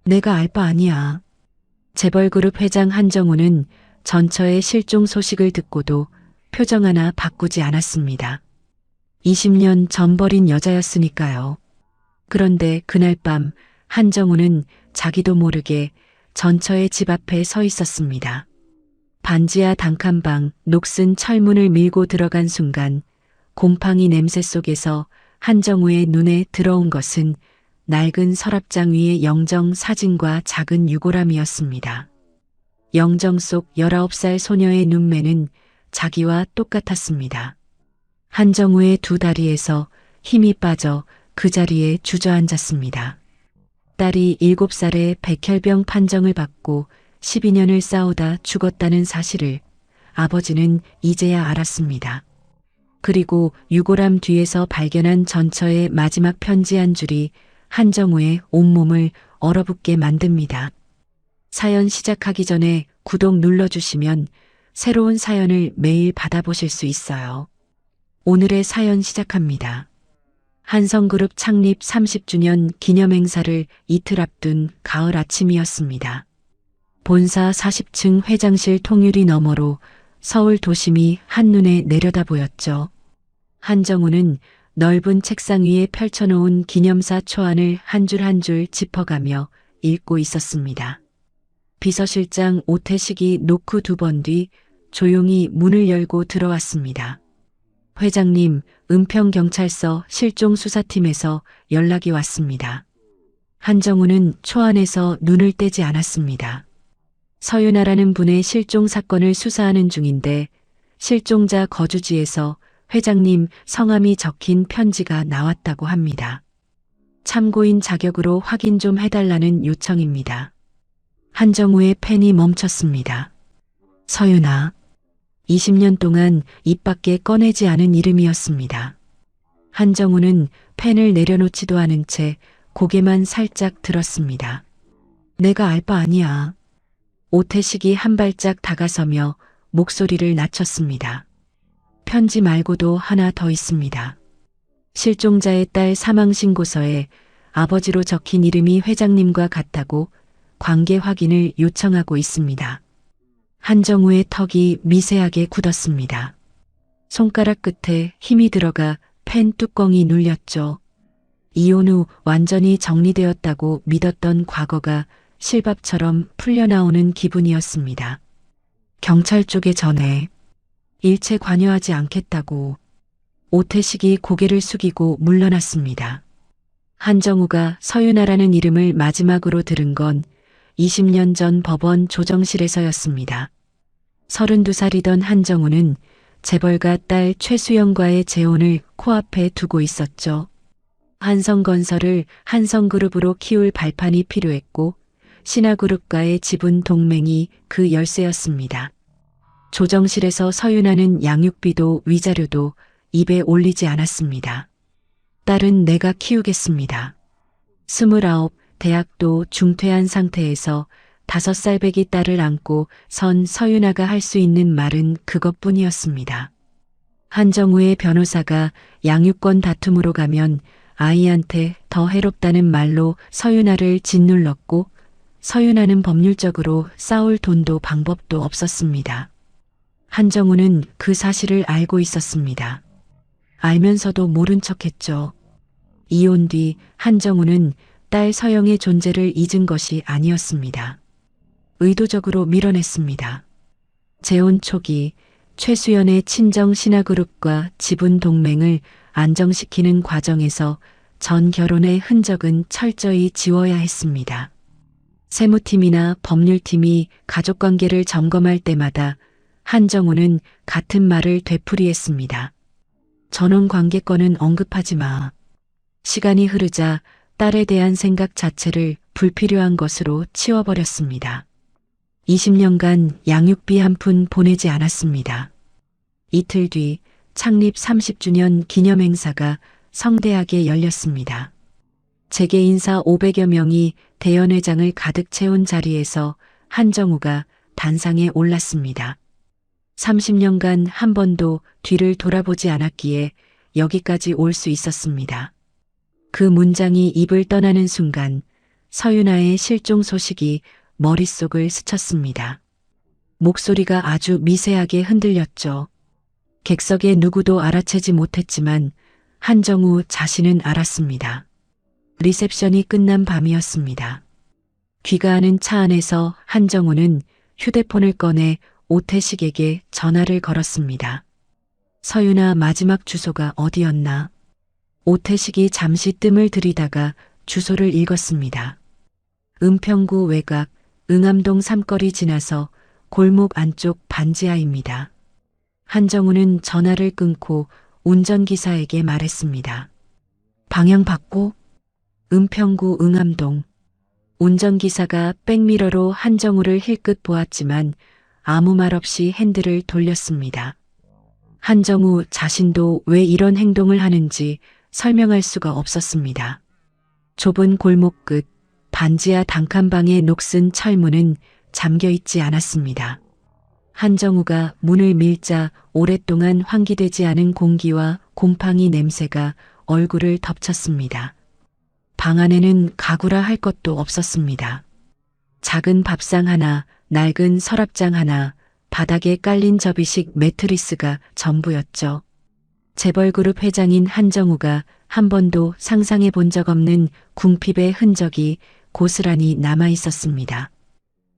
내가 알 바 아니야. 재벌그룹 회장 한정우는 전처의 실종 소식을 듣고도 표정 하나 바꾸지 않았습니다. 20년 전 버린 여자였으니까요. 그런데 그날 밤 한정우는 자기도 모르게 전처의 집 앞에 서 있었습니다. 반지하 단칸방 녹슨 철문을 밀고 들어간 순간 곰팡이 냄새 속에서 한정우의 눈에 들어온 것은 낡은 서랍장 위의 영정 사진과 작은 유골함이었습니다. 영정 속 19살 소녀의 눈매는 자기와 똑같았습니다. 한정우의 두 다리에서 힘이 빠져 그 자리에 주저앉았습니다. 딸이 7살에 백혈병 판정을 받고 12년을 싸우다 죽었다는 사실을 아버지는 이제야 알았습니다. 그리고 유골함 뒤에서 발견한 전처의 마지막 편지 한 줄이 한정우의 온몸을 얼어붙게 만듭니다. 사연 시작하기 전에 구독 눌러주시면 새로운 사연을 매일 받아보실 수 있어요. 오늘의 사연 시작합니다. 한성그룹 창립 30주년 기념행사를 이틀 앞둔 가을 아침이었습니다. 본사 40층 회장실 통유리 너머로 서울 도심이 한눈에 내려다 보였죠. 한정우는 넓은 책상 위에 펼쳐놓은 기념사 초안을 한 줄 한 줄 짚어가며 읽고 있었습니다. 비서실장 오태식이 노크 2번 뒤 조용히 문을 열고 들어왔습니다. 회장님, 은평경찰서 실종수사팀에서 연락이 왔습니다. 한정우는 초안에서 눈을 떼지 않았습니다. 서윤아라는 분의 실종 사건을 수사하는 중인데 실종자 거주지에서 회장님 성함이 적힌 편지가 나왔다고 합니다. 참고인 자격으로 확인 좀 해달라는 요청입니다. 한정우의 펜이 멈췄습니다. 서윤아. 20년 동안 입 밖에 꺼내지 않은 이름이었습니다. 한정우는 펜을 내려놓지도 않은 채 고개만 살짝 들었습니다. 내가 알 바 아니야. 오태식이 한 발짝 다가서며 목소리를 낮췄습니다. 편지 말고도 하나 더 있습니다. 실종자의 딸 사망신고서에 아버지로 적힌 이름이 회장님과 같다고 관계 확인을 요청하고 있습니다. 한정우의 턱이 미세하게 굳었습니다. 손가락 끝에 힘이 들어가 펜 뚜껑이 눌렸죠. 이혼 후 완전히 정리되었다고 믿었던 과거가 실밥처럼 풀려나오는 기분이었습니다. 경찰 쪽에 전해 일체 관여하지 않겠다고. 오태식이 고개를 숙이고 물러났습니다. 한정우가 서윤아라는 이름을 마지막으로 들은 건 20년 전 법원 조정실에서였습니다. 32살이던 한정우는 재벌가 딸 최수영과의 재혼을 코앞에 두고 있었죠. 한성건설을 한성그룹으로 키울 발판이 필요했고 신화그룹과의 지분 동맹이 그 열쇠였습니다. 조정실에서 서윤아는 양육비도 위자료도 입에 올리지 않았습니다. 딸은 내가 키우겠습니다. 29, 대학도 중퇴한 상태에서 5살배기 딸을 안고 선 서윤아가 할 수 있는 말은 그것뿐이었습니다. 한정우의 변호사가 양육권 다툼으로 가면 아이한테 더 해롭다는 말로 서윤아를 짓눌렀고 서윤아는 법률적으로 싸울 돈도 방법도 없었습니다. 한정우는 그 사실을 알고 있었습니다. 알면서도 모른 척했죠. 이혼 뒤 한정우는 딸 서영의 존재를 잊은 것이 아니었습니다. 의도적으로 밀어냈습니다. 재혼 초기 최수연의 친정 신화그룹과 지분 동맹을 안정시키는 과정에서 전 결혼의 흔적은 철저히 지워야 했습니다. 세무팀이나 법률팀이 가족관계를 점검할 때마다 한정우는 같은 말을 되풀이했습니다. 전원관계권은 언급하지 마. 시간이 흐르자 딸에 대한 생각 자체를 불필요한 것으로 치워버렸습니다. 20년간 양육비 한 푼 보내지 않았습니다. 이틀 뒤 창립 30주년 기념행사가 성대하게 열렸습니다. 재계 인사 500여 명이 대연회장을 가득 채운 자리에서 한정우가 단상에 올랐습니다. 30년간 한 번도 뒤를 돌아보지 않았기에 여기까지 올 수 있었습니다. 그 문장이 입을 떠나는 순간 서윤아의 실종 소식이 머릿속을 스쳤습니다. 목소리가 아주 미세하게 흔들렸죠. 객석의 누구도 알아채지 못했지만 한정우 자신은 알았습니다. 리셉션이 끝난 밤이었습니다. 귀가하는 차 안에서 한정우는 휴대폰을 꺼내 오태식에게 전화를 걸었습니다. 서윤아 마지막 주소가 어디였나? 오태식이 잠시 뜸을 들이다가 주소를 읽었습니다. 은평구 외곽 응암동 삼거리 지나서 골목 안쪽 반지하입니다. 한정우는 전화를 끊고 운전기사에게 말했습니다. 방향 바꿔? 은평구 응암동. 운전기사가 백미러로 한정우를 힐끗 보았지만 아무 말 없이 핸들을 돌렸습니다. 한정우 자신도 왜 이런 행동을 하는지 설명할 수가 없었습니다. 좁은 골목 끝 반지하 단칸방의 녹슨 철문은 잠겨 있지 않았습니다. 한정우가 문을 밀자 오랫동안 환기되지 않은 공기와 곰팡이 냄새가 얼굴을 덮쳤습니다. 방 안에는 가구라 할 것도 없었습니다. 작은 밥상 하나, 낡은 서랍장 하나, 바닥에 깔린 접이식 매트리스가 전부였죠. 재벌그룹 회장인 한정우가 한 번도 상상해 본 적 없는 궁핍의 흔적이 고스란히 남아 있었습니다.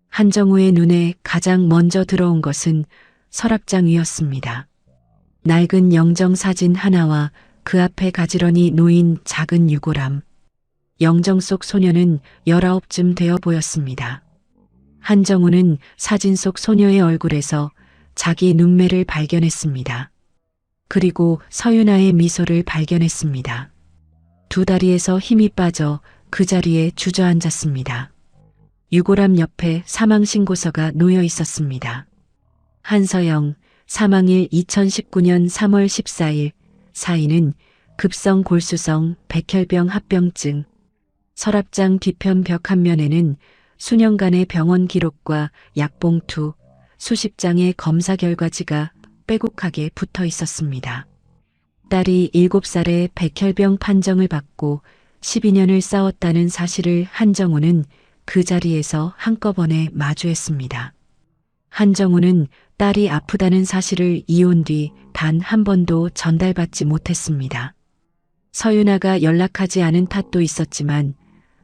한정우의 눈에 가장 먼저 들어온 것은 서랍장 위였습니다. 낡은 영정사진 하나와 그 앞에 가지런히 놓인 작은 유골함. 영정 속 소녀는 19쯤 되어 보였습니다. 한정우는 사진 속 소녀의 얼굴에서 자기 눈매를 발견했습니다. 그리고 서윤아의 미소를 발견했습니다. 두 다리에서 힘이 빠져 그 자리에 주저앉았습니다. 유골함 옆에 사망신고서가 놓여 있었습니다. 한서영, 사망일 2019년 3월 14일, 사인은 급성 골수성 백혈병 합병증. 서랍장 뒤편 벽 한 면에는 수년간의 병원 기록과 약봉투, 수십 장의 검사 결과지가 빼곡하게 붙어 있었습니다. 딸이 7살에 백혈병 판정을 받고 12년을 싸웠다는 사실을 한정우는 그 자리에서 한꺼번에 마주했습니다. 한정우는 딸이 아프다는 사실을 이혼 뒤 단 한 번도 전달받지 못했습니다. 서윤아가 연락하지 않은 탓도 있었지만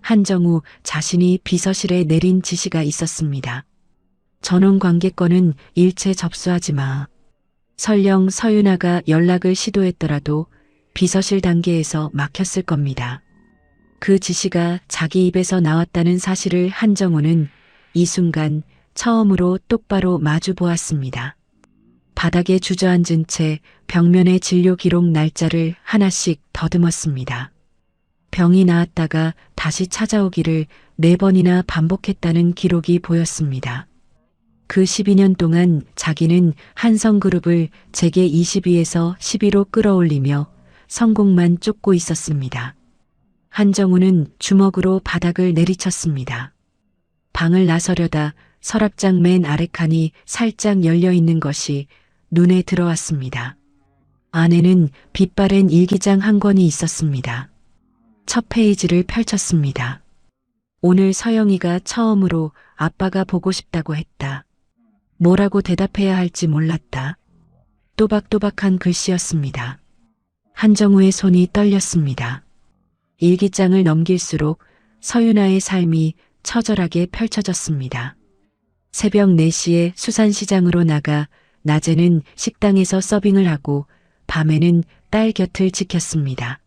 한정우 자신이 비서실에 내린 지시가 있었습니다. 전원 관계권은 일체 접수하지 마. 설령 서윤아가 연락을 시도했더라도 비서실 단계에서 막혔을 겁니다. 그 지시가 자기 입에서 나왔다는 사실을 한정우는 이 순간 처음으로 똑바로 마주 보았습니다. 바닥에 주저앉은 채 벽면의 진료 기록 날짜를 하나씩 더듬었습니다. 병이 나았다가 다시 찾아오기를 4번이나 반복했다는 기록이 보였습니다. 그 12년 동안 자기는 한성그룹을 재계 22에서 10위로 끌어올리며 성공만 쫓고 있었습니다. 한정우는 주먹으로 바닥을 내리쳤습니다. 방을 나서려다 서랍장 맨 아래 칸이 살짝 열려 있는 것이 눈에 들어왔습니다. 안에는 빛바랜 일기장 한 권이 있었습니다. 첫 페이지를 펼쳤습니다. 오늘 서영이가 처음으로 아빠가 보고 싶다고 했다. 뭐라고 대답해야 할지 몰랐다. 또박또박한 글씨였습니다. 한정우의 손이 떨렸습니다. 일기장을 넘길수록 서윤아의 삶이 처절하게 펼쳐졌습니다. 새벽 4시에 수산시장으로 나가 낮에는 식당에서 서빙을 하고 밤에는 딸 곁을 지켰습니다.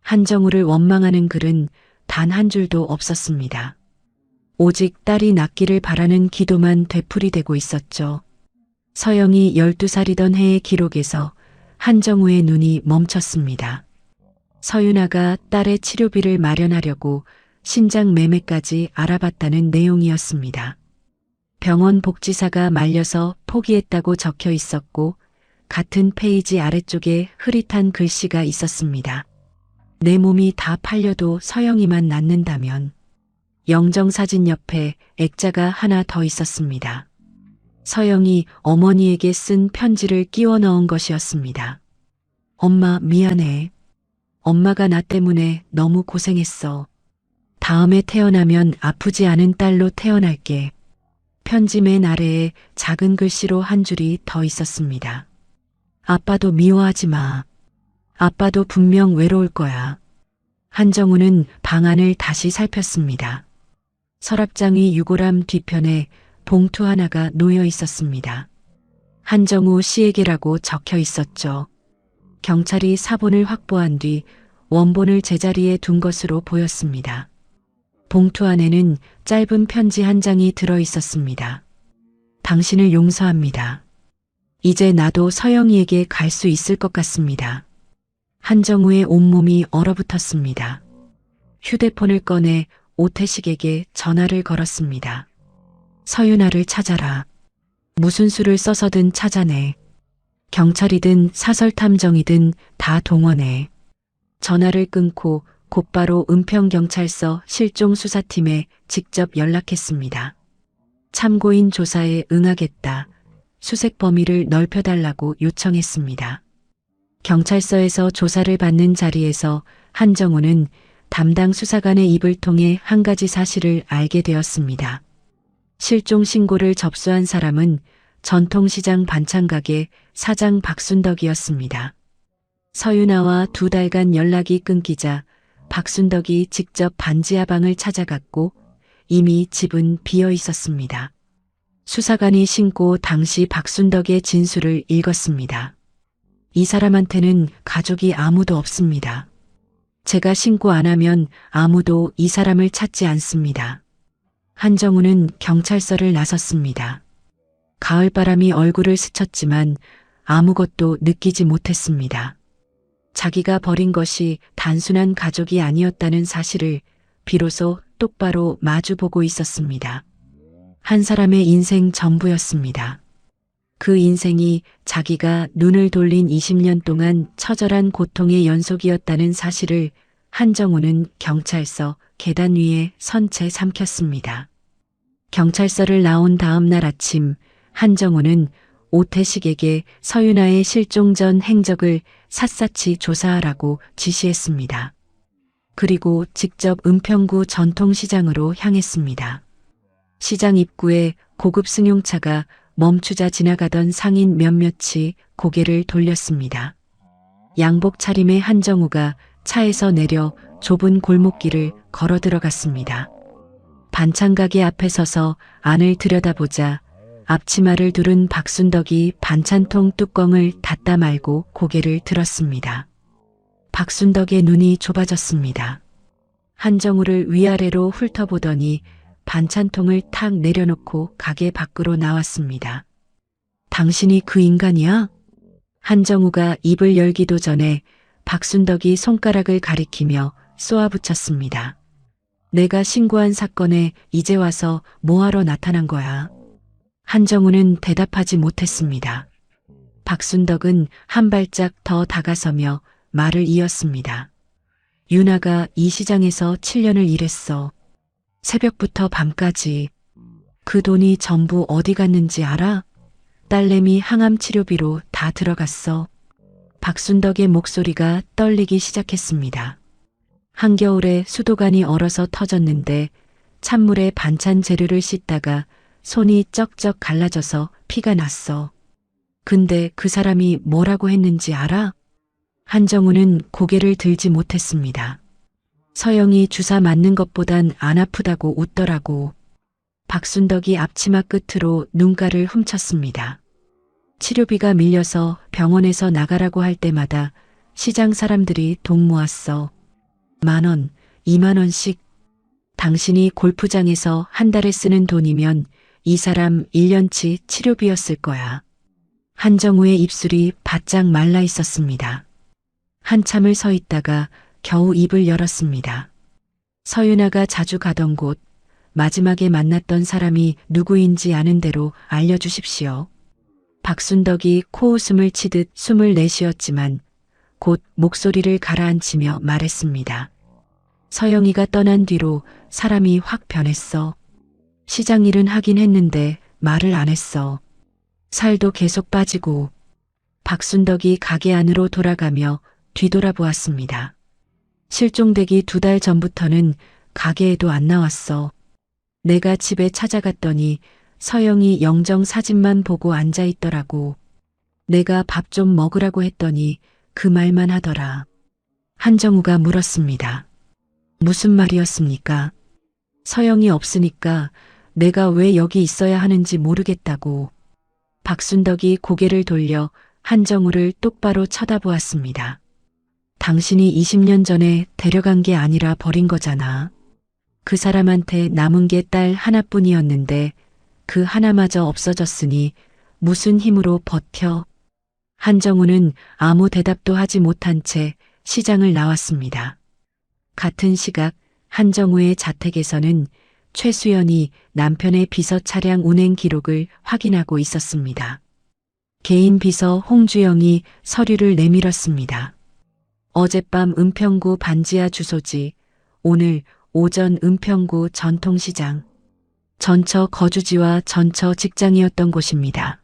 한정우를 원망하는 글은 단 한 줄도 없었습니다. 오직 딸이 낫기를 바라는 기도만 되풀이되고 있었죠. 서영이 12살이던 해의 기록에서 한정우의 눈이 멈췄습니다. 서윤아가 딸의 치료비를 마련하려고 신장 매매까지 알아봤다는 내용이었습니다. 병원 복지사가 말려서 포기했다고 적혀 있었고 같은 페이지 아래쪽에 흐릿한 글씨가 있었습니다. 내 몸이 다 팔려도 서영이만 낫는다면. 영정사진 옆에 액자가 하나 더 있었습니다. 서영이 어머니에게 쓴 편지를 끼워 넣은 것이었습니다. 엄마 미안해. 엄마가 나 때문에 너무 고생했어. 다음에 태어나면 아프지 않은 딸로 태어날게. 편지 맨 아래에 작은 글씨로 한 줄이 더 있었습니다. 아빠도 미워하지 마. 아빠도 분명 외로울 거야. 한정우는 방안을 다시 살폈습니다. 서랍장이 유골함 뒤편에 봉투 하나가 놓여 있었습니다. 한정우 씨에게라고 적혀 있었죠. 경찰이 사본을 확보한 뒤 원본을 제자리에 둔 것으로 보였습니다. 봉투 안에는 짧은 편지 한 장이 들어 있었습니다. 당신을 용서합니다. 이제 나도 서영이에게 갈 수 있을 것 같습니다. 한정우의 온몸이 얼어붙었습니다. 휴대폰을 꺼내 오태식에게 전화를 걸었습니다. 서윤아를 찾아라. 무슨 수를 써서든 찾아내. 경찰이든 사설탐정이든 다 동원해. 전화를 끊고 곧바로 은평경찰서 실종수사팀에 직접 연락했습니다. 참고인 조사에 응하겠다. 수색 범위를 넓혀달라고 요청했습니다. 경찰서에서 조사를 받는 자리에서 한정우는 담당 수사관의 입을 통해 한 가지 사실을 알게 되었습니다. 실종 신고를 접수한 사람은 전통시장 반찬가게 사장 박순덕이었습니다. 서윤아와 2달간 연락이 끊기자 박순덕이 직접 반지하방을 찾아갔고 이미 집은 비어 있었습니다. 수사관이 신고 당시 박순덕의 진술을 읽었습니다. 이 사람한테는 가족이 아무도 없습니다. 제가 신고 안 하면 아무도 이 사람을 찾지 않습니다. 한정우는 경찰서를 나섰습니다. 가을바람이 얼굴을 스쳤지만 아무것도 느끼지 못했습니다. 자기가 버린 것이 단순한 가족이 아니었다는 사실을 비로소 똑바로 마주보고 있었습니다. 한 사람의 인생 전부였습니다. 그 인생이 자기가 눈을 돌린 20년 동안 처절한 고통의 연속이었다는 사실을 한정우는 경찰서 계단 위에 선 채 삼켰습니다. 경찰서를 나온 다음 날 아침 한정우는 오태식에게 서윤아의 실종 전 행적을 샅샅이 조사하라고 지시했습니다. 그리고 직접 은평구 전통시장으로 향했습니다. 시장 입구에 고급 승용차가 멈추자 지나가던 상인 몇몇이 고개를 돌렸습니다. 양복 차림의 한정우가 차에서 내려 좁은 골목길을 걸어 들어갔습니다. 반찬가게 앞에 서서 안을 들여다보자 앞치마를 두른 박순덕이 반찬통 뚜껑을 닫다 말고 고개를 들었습니다. 박순덕의 눈이 좁아졌습니다. 한정우를 위아래로 훑어보더니 반찬통을 탁 내려놓고 가게 밖으로 나왔습니다. 당신이 그 인간이야? 한정우가 입을 열기도 전에 박순덕이 손가락을 가리키며 쏘아붙였습니다. 내가 신고한 사건에 이제 와서 뭐하러 나타난 거야? 한정우는 대답하지 못했습니다. 박순덕은 한 발짝 더 다가서며 말을 이었습니다. 윤아가 이 시장에서 7년을 일했어. 새벽부터 밤까지. 그 돈이 전부 어디 갔는지 알아? 딸내미 항암 치료비로 다 들어갔어. 박순덕의 목소리가 떨리기 시작했습니다. 한겨울에 수도관이 얼어서 터졌는데 찬물에 반찬 재료를 씻다가 손이 쩍쩍 갈라져서 피가 났어. 근데 그 사람이 뭐라고 했는지 알아? 한정우는 고개를 들지 못했습니다. 서영이 주사 맞는 것보단 안 아프다고 웃더라고. 박순덕이 앞치마 끝으로 눈가를 훔쳤습니다. 치료비가 밀려서 병원에서 나가라고 할 때마다 시장 사람들이 돈 모았어. 10,000원, 20,000원씩. 당신이 골프장에서 한 달에 쓰는 돈이면 이 사람 1년치 치료비였을 거야. 한정우의 입술이 바짝 말라 있었습니다. 한참을 서 있다가 겨우 입을 열었습니다. 서윤아가 자주 가던 곳, 마지막에 만났던 사람이 누구인지 아는 대로 알려주십시오. 박순덕이 코웃음을 치듯 숨을 내쉬었지만 곧 목소리를 가라앉히며 말했습니다. 서영이가 떠난 뒤로 사람이 확 변했어. 시장 일은 하긴 했는데 말을 안 했어. 살도 계속 빠지고. 박순덕이 가게 안으로 돌아가며 뒤돌아보았습니다. 실종되기 2달 전부터는 가게에도 안 나왔어. 내가 집에 찾아갔더니 서영이 영정 사진만 보고 앉아 있더라고. 내가 밥 좀 먹으라고 했더니 그 말만 하더라. 한정우가 물었습니다. 무슨 말이었습니까? 서영이 없으니까 내가 왜 여기 있어야 하는지 모르겠다고. 박순덕이 고개를 돌려 한정우를 똑바로 쳐다보았습니다. 당신이 20년 전에 데려간 게 아니라 버린 거잖아. 그 사람한테 남은 게 딸 하나뿐이었는데 그 하나마저 없어졌으니 무슨 힘으로 버텨? 한정우는 아무 대답도 하지 못한 채 시장을 나왔습니다. 같은 시각 한정우의 자택에서는 최수연이 남편의 비서 차량 운행 기록을 확인하고 있었습니다. 개인 비서 홍주영이 서류를 내밀었습니다. 어젯밤 은평구 반지하 주소지, 오늘 오전 은평구 전통시장. 전처 거주지와 전처 직장이었던 곳입니다.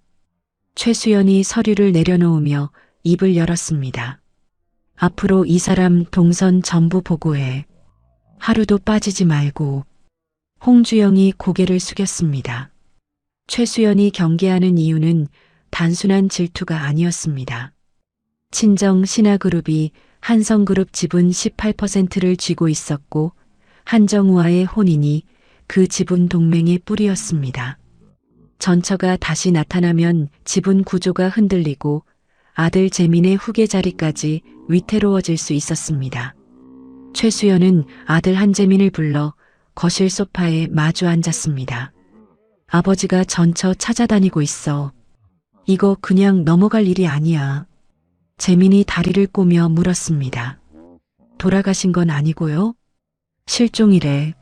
최수연이 서류를 내려놓으며 입을 열었습니다. 앞으로 이 사람 동선 전부 보고해. 하루도 빠지지 말고. 홍주영이 고개를 숙였습니다. 최수연이 경계하는 이유는 단순한 질투가 아니었습니다. 친정 신하그룹이 한성그룹 지분 18%를 쥐고 있었고 한정우와의 혼인이 그 지분 동맹의 뿌리였습니다. 전처가 다시 나타나면 지분 구조가 흔들리고 아들 재민의 후계 자리까지 위태로워질 수 있었습니다. 최수연은 아들 한재민을 불러 거실 소파에 마주 앉았습니다. 아버지가 전처 찾아다니고 있어. 이거 그냥 넘어갈 일이 아니야. 재민이 다리를 꼬며 물었습니다. 돌아가신 건 아니고요? 실종이래.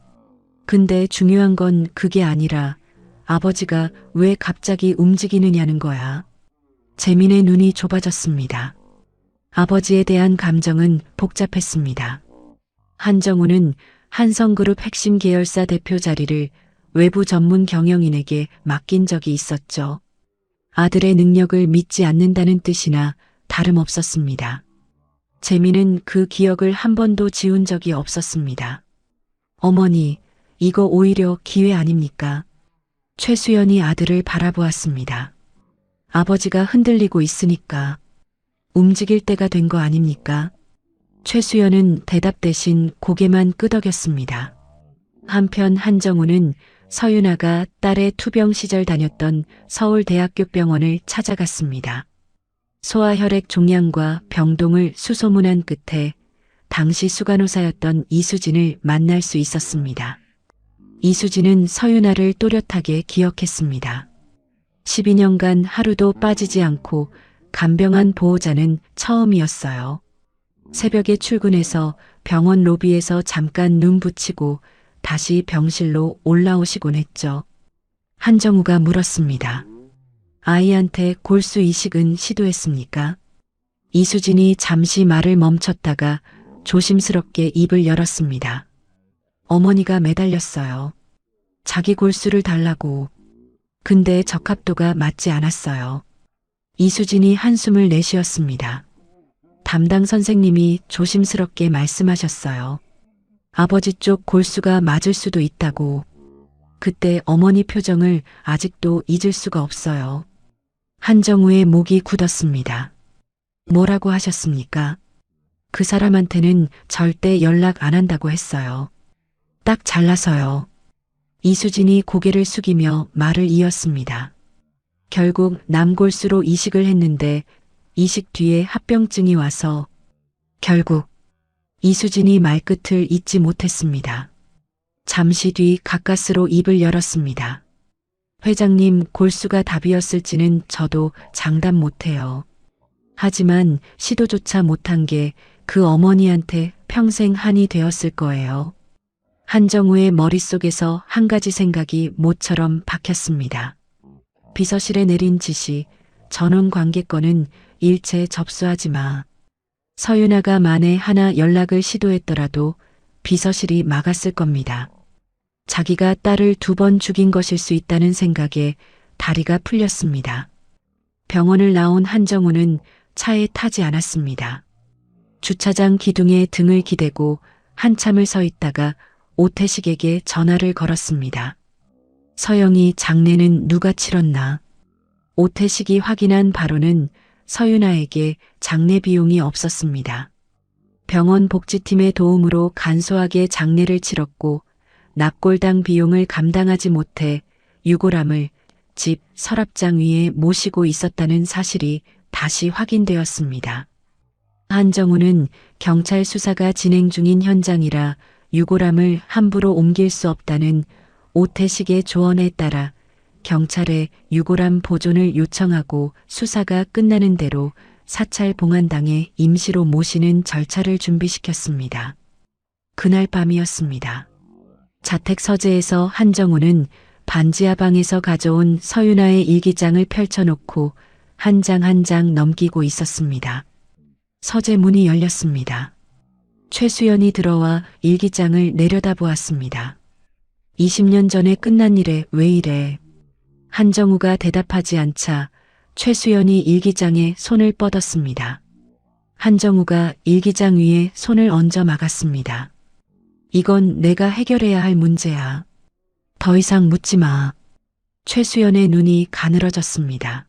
근데 중요한 건 그게 아니라 아버지가 왜 갑자기 움직이느냐는 거야. 재민의 눈이 좁아졌습니다. 아버지에 대한 감정은 복잡했습니다. 한정우는 한성그룹 핵심 계열사 대표 자리를 외부 전문 경영인에게 맡긴 적이 있었죠. 아들의 능력을 믿지 않는다는 뜻이나 다름없었습니다. 재민은 그 기억을 한 번도 지운 적이 없었습니다. 어머니, 이거 오히려 기회 아닙니까? 최수연이 아들을 바라보았습니다. 아버지가 흔들리고 있으니까 움직일 때가 된 거 아닙니까? 최수연은 대답 대신 고개만 끄덕였습니다. 한편 한정우는 서윤아가 딸의 투병 시절 다녔던 서울대학교 병원을 찾아갔습니다. 소아혈액 종양과 병동을 수소문한 끝에 당시 수간호사였던 이수진을 만날 수 있었습니다. 이수진은 서윤아를 또렷하게 기억했습니다. 12년간 하루도 빠지지 않고 간병한 보호자는 처음이었어요. 새벽에 출근해서 병원 로비에서 잠깐 눈 붙이고 다시 병실로 올라오시곤 했죠. 한정우가 물었습니다. 아이한테 골수 이식은 시도했습니까? 이수진이 잠시 말을 멈췄다가 조심스럽게 입을 열었습니다. 어머니가 매달렸어요. 자기 골수를 달라고. 근데 적합도가 맞지 않았어요. 이수진이 한숨을 내쉬었습니다. 담당 선생님이 조심스럽게 말씀하셨어요. 아버지 쪽 골수가 맞을 수도 있다고. 그때 어머니 표정을 아직도 잊을 수가 없어요. 한정우의 목이 굳었습니다. 뭐라고 하셨습니까? 그 사람한테는 절대 연락 안 한다고 했어요. 딱 잘라서요. 이수진이 고개를 숙이며 말을 이었습니다. 결국 남골수로 이식을 했는데 이식 뒤에 합병증이 와서 결국 이수진이 말끝을 잇지 못했습니다. 잠시 뒤 가까스로 입을 열었습니다. 회장님, 골수가 답이었을지는 저도 장담 못해요. 하지만 시도조차 못한 게 그 어머니한테 평생 한이 되었을 거예요. 한정우의 머릿속에서 한 가지 생각이 모처럼 박혔습니다. 비서실에 내린 지시, 전원 관계권은 일체 접수하지 마. 서윤아가 만에 하나 연락을 시도했더라도 비서실이 막았을 겁니다. 자기가 딸을 2번 죽인 것일 수 있다는 생각에 다리가 풀렸습니다. 병원을 나온 한정우는 차에 타지 않았습니다. 주차장 기둥에 등을 기대고 한참을 서 있다가 오태식에게 전화를 걸었습니다. 서영이 장례는 누가 치렀나? 오태식이 확인한 바로는 서윤아에게 장례 비용이 없었습니다. 병원 복지팀의 도움으로 간소하게 장례를 치렀고 납골당 비용을 감당하지 못해 유골함을 집 서랍장 위에 모시고 있었다는 사실이 다시 확인되었습니다. 한정우는 경찰 수사가 진행 중인 현장이라 유골함을 함부로 옮길 수 없다는 오태식의 조언에 따라 경찰에 유골함 보존을 요청하고 수사가 끝나는 대로 사찰 봉안당에 임시로 모시는 절차를 준비시켰습니다. 그날 밤이었습니다. 자택 서재에서 한정우는 반지하방에서 가져온 서윤아의 일기장을 펼쳐놓고 한 장 한 장 넘기고 있었습니다. 서재 문이 열렸습니다. 최수연이 들어와 일기장을 내려다보았습니다. 20년 전에 끝난 일에 왜 이래? 한정우가 대답하지 않자 최수연이 일기장에 손을 뻗었습니다. 한정우가 일기장 위에 손을 얹어 막았습니다. 이건 내가 해결해야 할 문제야. 더 이상 묻지 마. 최수연의 눈이 가늘어졌습니다.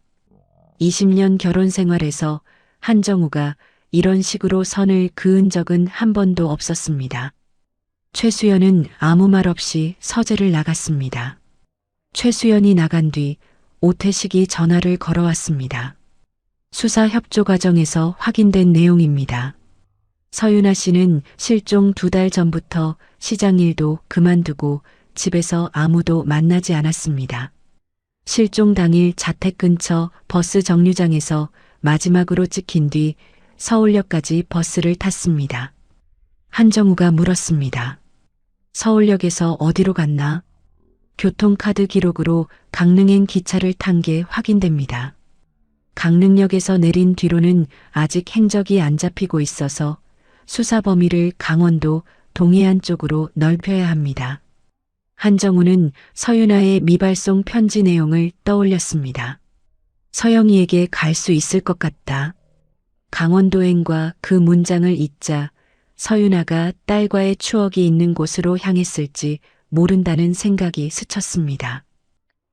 20년 결혼 생활에서 한정우가 이런 식으로 선을 그은 적은 한 번도 없었습니다. 최수연은 아무 말 없이 서재를 나갔습니다. 최수연이 나간 뒤 오태식이 전화를 걸어왔습니다. 수사 협조 과정에서 확인된 내용입니다. 서윤아 씨는 실종 2달 전부터 시장 일도 그만두고 집에서 아무도 만나지 않았습니다. 실종 당일 자택 근처 버스 정류장에서 마지막으로 찍힌 뒤 서울역까지 버스를 탔습니다. 한정우가 물었습니다. 서울역에서 어디로 갔나? 교통카드 기록으로 강릉행 기차를 탄 게 확인됩니다. 강릉역에서 내린 뒤로는 아직 행적이 안 잡히고 있어서 수사 범위를 강원도 동해안 쪽으로 넓혀야 합니다. 한정우는 서윤아의 미발송 편지 내용을 떠올렸습니다. 서영이에게 갈 수 있을 것 같다. 강원도행과 그 문장을 잇자 서윤아가 딸과의 추억이 있는 곳으로 향했을지 모른다는 생각이 스쳤습니다.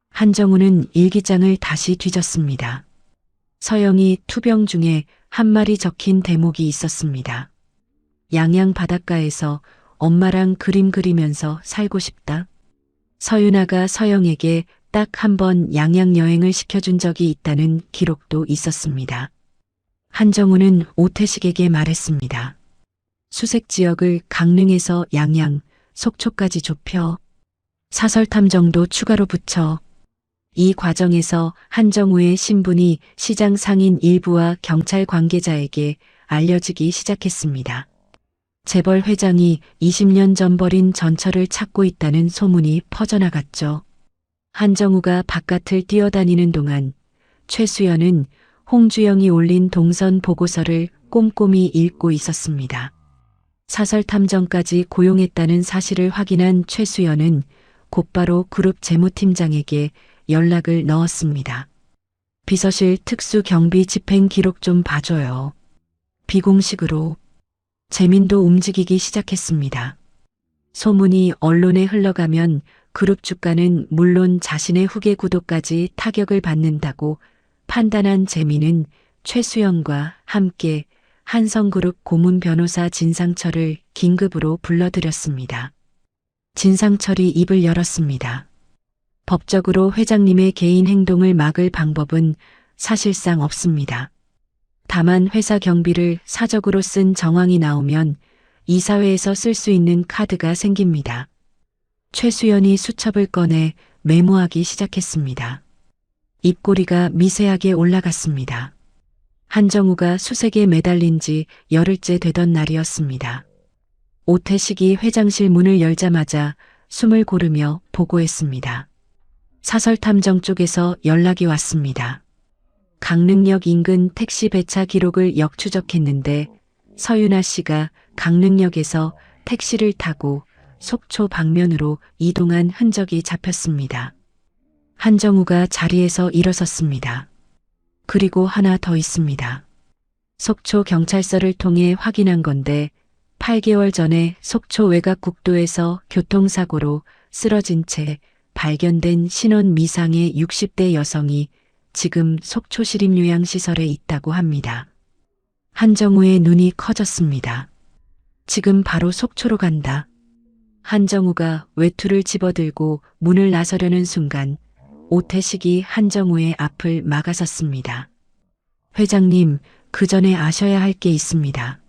한정우는 일기장을 다시 뒤졌습니다. 서영이 투병 중에 한 말이 적힌 대목이 있었습니다. 양양 바닷가에서 엄마랑 그림 그리면서 살고 싶다. 서윤아가 서영에게 딱 한 번 양양 여행을 시켜준 적이 있다는 기록도 있었습니다. 한정우는 오태식에게 말했습니다. 수색 지역을 강릉에서 양양, 속초까지 좁혀 사설 탐정도 추가로 붙여. 이 과정에서 한정우의 신분이 시장 상인 일부와 경찰 관계자에게 알려지기 시작했습니다. 재벌 회장이 20년 전 버린 전처를 찾고 있다는 소문이 퍼져나갔죠. 한정우가 바깥을 뛰어다니는 동안 최수연은 홍주영이 올린 동선 보고서를 꼼꼼히 읽고 있었습니다. 사설 탐정까지 고용했다는 사실을 확인한 최수연은 곧바로 그룹 재무팀장에게 연락을 넣었습니다. 비서실 특수경비 집행 기록 좀 봐줘요. 비공식으로. 재민도 움직이기 시작했습니다. 소문이 언론에 흘러가면 그룹 주가는 물론 자신의 후계 구도까지 타격을 받는다고 판단한 재민은 최수연과 함께 한성그룹 고문 변호사 진상철을 긴급으로 불러들였습니다. 진상철이 입을 열었습니다. 법적으로 회장님의 개인 행동을 막을 방법은 사실상 없습니다. 다만 회사 경비를 사적으로 쓴 정황이 나오면 이사회에서 쓸 수 있는 카드가 생깁니다. 최수연이 수첩을 꺼내 메모하기 시작했습니다. 입꼬리가 미세하게 올라갔습니다. 한정우가 수색에 매달린 지 열흘째 되던 날이었습니다. 오태식이 회장실 문을 열자마자 숨을 고르며 보고했습니다. 사설탐정 쪽에서 연락이 왔습니다. 강릉역 인근 택시 배차 기록을 역추적했는데 서윤아 씨가 강릉역에서 택시를 타고 속초 방면으로 이동한 흔적이 잡혔습니다. 한정우가 자리에서 일어섰습니다. 그리고 하나 더 있습니다. 속초 경찰서를 통해 확인한 건데 8개월 전에 속초 외곽국도에서 교통사고로 쓰러진 채 발견된 신원 미상의 60대 여성이 지금 속초 시립요양시설에 있다고 합니다. 한정우의 눈이 커졌습니다. 지금 바로 속초로 간다. 한정우가 외투를 집어들고 문을 나서려는 순간 오태식이 한정우의 앞을 막아섰습니다. 회장님, 그 전에 아셔야 할 게 있습니다.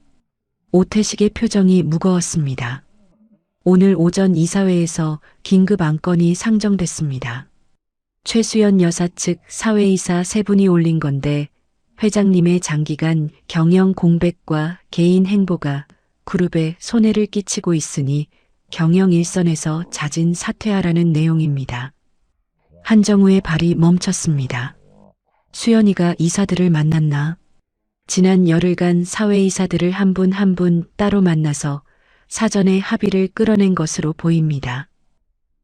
오태식의 표정이 무거웠습니다. 오늘 오전 이사회에서 긴급 안건이 상정됐습니다. 최수연 여사 측 사회이사 3분이 올린 건데 회장님의 장기간 경영 공백과 개인 행보가 그룹에 손해를 끼치고 있으니 경영 일선에서 자진 사퇴하라는 내용입니다. 한정우의 발이 멈췄습니다. 수연이가 이사들을 만났나? 지난 열흘간 사회이사들을 한 분 한 분 따로 만나서 사전에 합의를 끌어낸 것으로 보입니다.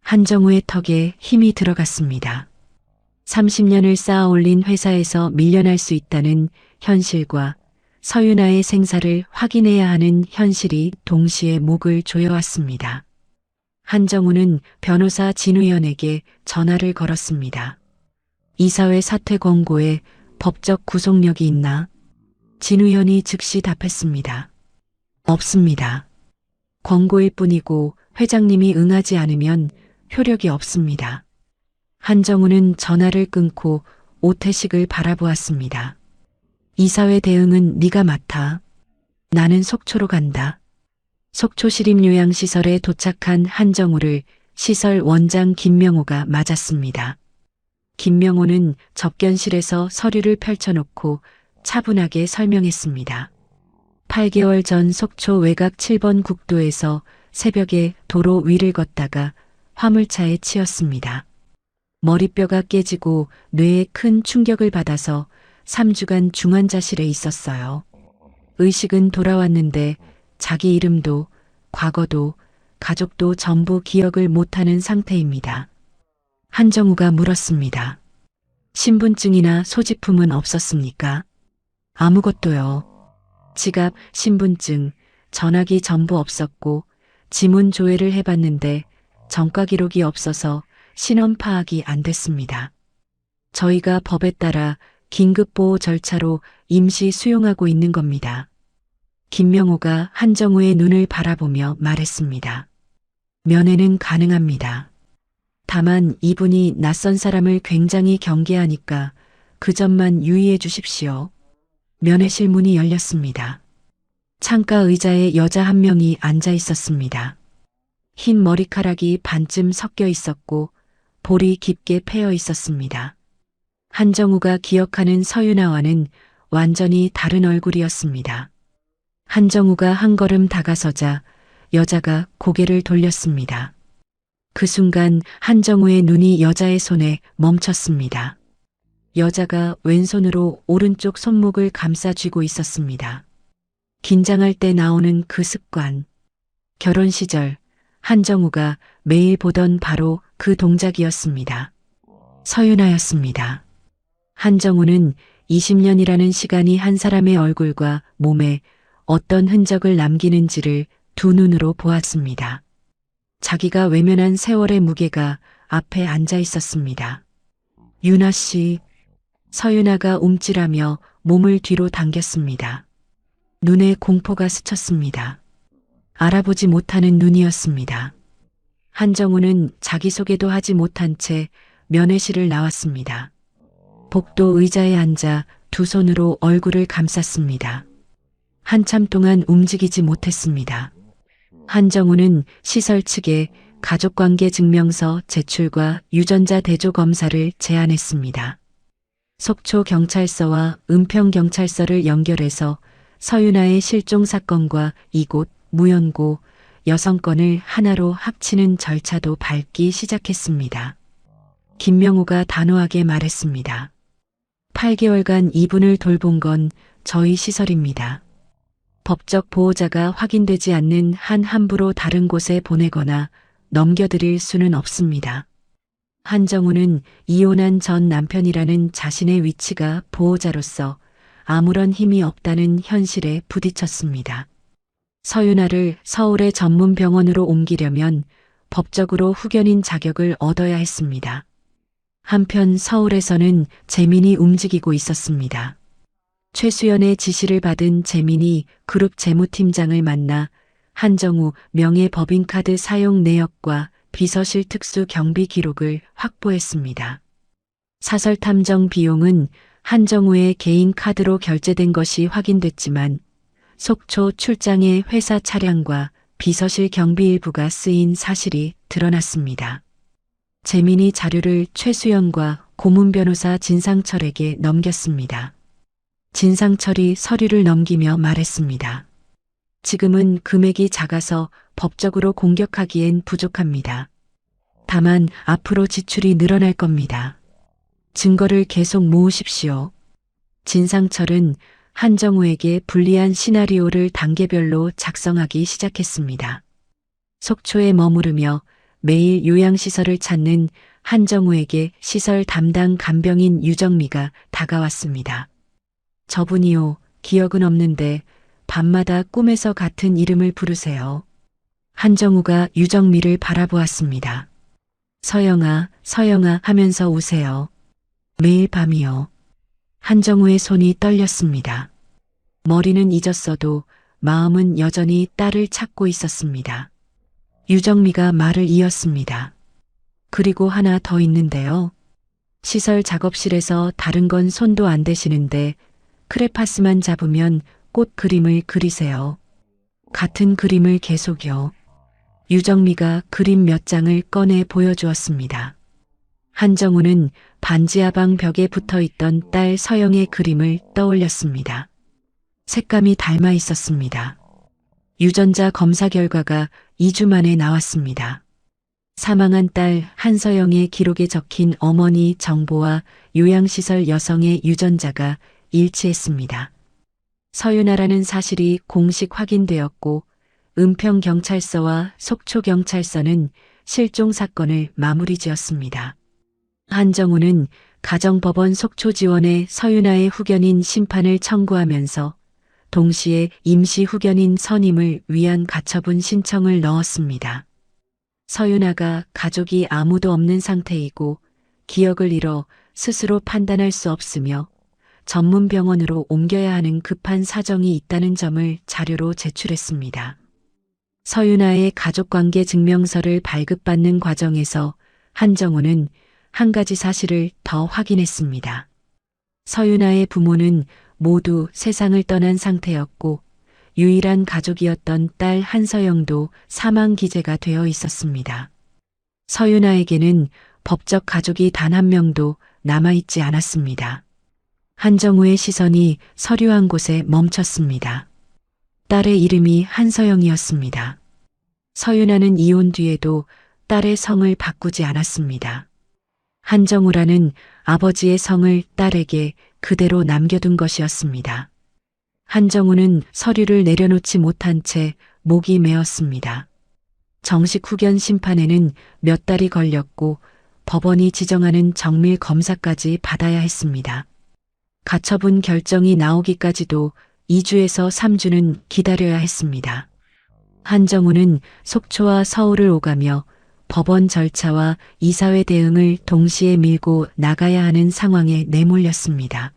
한정우의 턱에 힘이 들어갔습니다. 30년을 쌓아 올린 회사에서 밀려날 수 있다는 현실과 서윤아의 생사를 확인해야 하는 현실이 동시에 목을 조여왔습니다. 한정우는 변호사 진우현에게 전화를 걸었습니다. 이사회 사퇴 권고에 법적 구속력이 있나? 진우현이 즉시 답했습니다. 없습니다. 권고일 뿐이고 회장님이 응하지 않으면 효력이 없습니다. 한정우는 전화를 끊고 오태식을 바라보았습니다. 이사회 대응은 네가 맡아. 나는 속초로 간다. 속초 시립요양시설에 도착한 한정우를 시설 원장 김명호가 맞았습니다. 김명호는 접견실에서 서류를 펼쳐놓고 차분하게 설명했습니다. 8개월 전 속초 외곽 7번 국도에서 새벽에 도로 위를 걷다가 화물차에 치였습니다. 머리뼈가 깨지고 뇌에 큰 충격을 받아서 3주간 중환자실에 있었어요. 의식은 돌아왔는데 자기 이름도 과거도 가족도 전부 기억을 못하는 상태입니다. 한정우가 물었습니다. 신분증이나 소지품은 없었습니까? 아무것도요. 지갑, 신분증, 전화기 전부 없었고 지문 조회를 해봤는데 전과 기록이 없어서 신원 파악이 안 됐습니다. 저희가 법에 따라 긴급보호 절차로 임시 수용하고 있는 겁니다. 김명호가 한정우의 눈을 바라보며 말했습니다. 면회는 가능합니다. 다만 이분이 낯선 사람을 굉장히 경계하니까 그 점만 유의해 주십시오. 면회실 문이 열렸습니다. 창가 의자에 여자 한 명이 앉아 있었습니다. 흰 머리카락이 반쯤 섞여 있었고 볼이 깊게 패여 있었습니다. 한정우가 기억하는 서윤아와는 완전히 다른 얼굴이었습니다. 한정우가 한 걸음 다가서자 여자가 고개를 돌렸습니다. 그 순간 한정우의 눈이 여자의 손에 멈췄습니다. 여자가 왼손으로 오른쪽 손목을 감싸 쥐고 있었습니다. 긴장할 때 나오는 그 습관. 결혼 시절 한정우가 매일 보던 바로 그 동작이었습니다. 서윤아였습니다. 한정우는 20년이라는 시간이 한 사람의 얼굴과 몸에 어떤 흔적을 남기는지를 두 눈으로 보았습니다. 자기가 외면한 세월의 무게가 앞에 앉아 있었습니다. 윤아 씨, 서윤아가 움찔하며 몸을 뒤로 당겼습니다. 눈에 공포가 스쳤습니다. 알아보지 못하는 눈이었습니다. 한정우는 자기소개도 하지 못한 채 면회실을 나왔습니다. 복도 의자에 앉아 두 손으로 얼굴을 감쌌습니다. 한참 동안 움직이지 못했습니다. 한정우는 시설 측에 가족관계 증명서 제출과 유전자 대조 검사를 제안했습니다. 속초 경찰서와 은평 경찰서를 연결해서 서윤아의 실종 사건과 이곳 무연고 여성건을 하나로 합치는 절차도 밟기 시작했습니다. 김명호가 단호하게 말했습니다. 8개월간 이분을 돌본 건 저희 시설입니다. 법적 보호자가 확인되지 않는 한 함부로 다른 곳에 보내거나 넘겨드릴 수는 없습니다. 한정우는 이혼한 전 남편이라는 자신의 위치가 보호자로서 아무런 힘이 없다는 현실에 부딪혔습니다. 서윤아를 서울의 전문 병원으로 옮기려면 법적으로 후견인 자격을 얻어야 했습니다. 한편 서울에서는 재민이 움직이고 있었습니다. 최수연의 지시를 받은 재민이 그룹 재무팀장을 만나 한정우 명예법인카드 사용 내역과 비서실 특수 경비 기록을 확보했습니다. 사설 탐정 비용은 한정우의 개인 카드로 결제된 것이 확인됐지만 속초 출장의 회사 차량과 비서실 경비 일부가 쓰인 사실이 드러났습니다. 재민이 자료를 최수연과 고문 변호사 진상철에게 넘겼습니다. 진상철이 서류를 넘기며 말했습니다. 지금은 금액이 작아서 법적으로 공격하기엔 부족합니다. 다만 앞으로 지출이 늘어날 겁니다. 증거를 계속 모으십시오. 진상철은 한정우에게 불리한 시나리오를 단계별로 작성하기 시작했습니다. 속초에 머무르며 매일 요양시설을 찾는 한정우에게 시설 담당 간병인 유정미가 다가왔습니다. 저분이요, 기억은 없는데 밤마다 꿈에서 같은 이름을 부르세요. 한정우가 유정미를 바라보았습니다. 서영아, 서영아 하면서 우세요. 매일 밤이요. 한정우의 손이 떨렸습니다. 머리는 잊었어도 마음은 여전히 딸을 찾고 있었습니다. 유정미가 말을 이었습니다. 그리고 하나 더 있는데요. 시설 작업실에서 다른 건 손도 안 대시는데 크레파스만 잡으면 꽃 그림을 그리세요. 같은 그림을 계속요. 유정미가 그림 몇 장을 꺼내 보여주었습니다. 한정우는 반지하방 벽에 붙어있던 딸 서영의 그림을 떠올렸습니다. 색감이 닮아 있었습니다. 유전자 검사 결과가 2주 만에 나왔습니다. 사망한 딸 한서영의 기록에 적힌 어머니 정보와 요양시설 여성의 유전자가 일치했습니다. 서윤아라는 사실이 공식 확인되었고 은평경찰서와 속초경찰서는 실종 사건을 마무리 지었습니다. 한정우는 가정법원 속초지원에 서윤아의 후견인 심판을 청구하면서 동시에 임시 후견인 선임을 위한 가처분 신청을 넣었습니다. 서윤아가 가족이 아무도 없는 상태이고 기억을 잃어 스스로 판단할 수 없으며 전문 병원으로 옮겨야 하는 급한 사정이 있다는 점을 자료로 제출했습니다. 서윤아의 가족관계 증명서를 발급받는 과정에서 한정우는 한 가지 사실을 더 확인했습니다. 서윤아의 부모는 모두 세상을 떠난 상태였고 유일한 가족이었던 딸 한서영도 사망 기재가 되어 있었습니다. 서윤아에게는 법적 가족이 단 한 명도 남아있지 않았습니다. 한정우의 시선이 서류 한 곳에 멈췄습니다. 딸의 이름이 한서영이었습니다. 서윤아는 이혼 뒤에도 딸의 성을 바꾸지 않았습니다. 한정우라는 아버지의 성을 딸에게 그대로 남겨둔 것이었습니다. 한정우는 서류를 내려놓지 못한 채 목이 메었습니다. 정식 후견 심판에는 몇 달이 걸렸고 법원이 지정하는 정밀 검사까지 받아야 했습니다. 가처분 결정이 나오기까지도 2주에서 3주는 기다려야 했습니다. 한정우는 속초와 서울을 오가며 법원 절차와 이사회 대응을 동시에 밀고 나가야 하는 상황에 내몰렸습니다.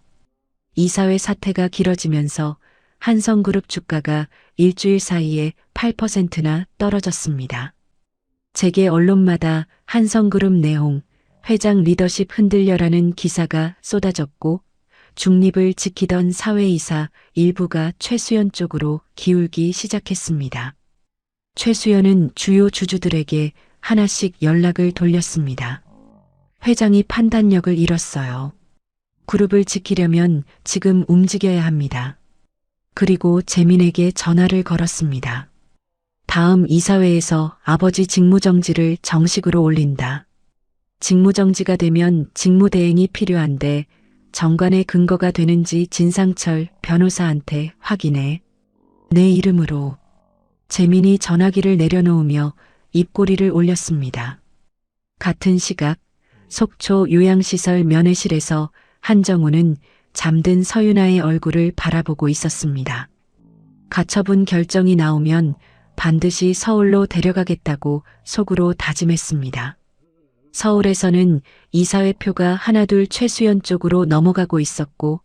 이사회 사태가 길어지면서 한성그룹 주가가 일주일 사이에 8%나 떨어졌습니다. 재계 언론마다 한성그룹 내홍, 회장 리더십 흔들려라는 기사가 쏟아졌고 중립을 지키던 사회이사 일부가 최수연 쪽으로 기울기 시작했습니다. 최수연은 주요 주주들에게 하나씩 연락을 돌렸습니다. 회장이 판단력을 잃었어요. 그룹을 지키려면 지금 움직여야 합니다. 그리고 재민에게 전화를 걸었습니다. 다음 이사회에서 아버지 직무정지를 정식으로 올린다. 직무정지가 되면 직무대행이 필요한데 정관의 근거가 되는지 진상철 변호사한테 확인해. 내 이름으로. 재민이 전화기를 내려놓으며 입꼬리를 올렸습니다. 같은 시각 속초 요양시설 면회실에서 한정우는 잠든 서윤아의 얼굴을 바라보고 있었습니다. 가처분 결정이 나오면 반드시 서울로 데려가겠다고 속으로 다짐했습니다. 서울에서는 이사회표가 하나둘 최수연 쪽으로 넘어가고 있었고,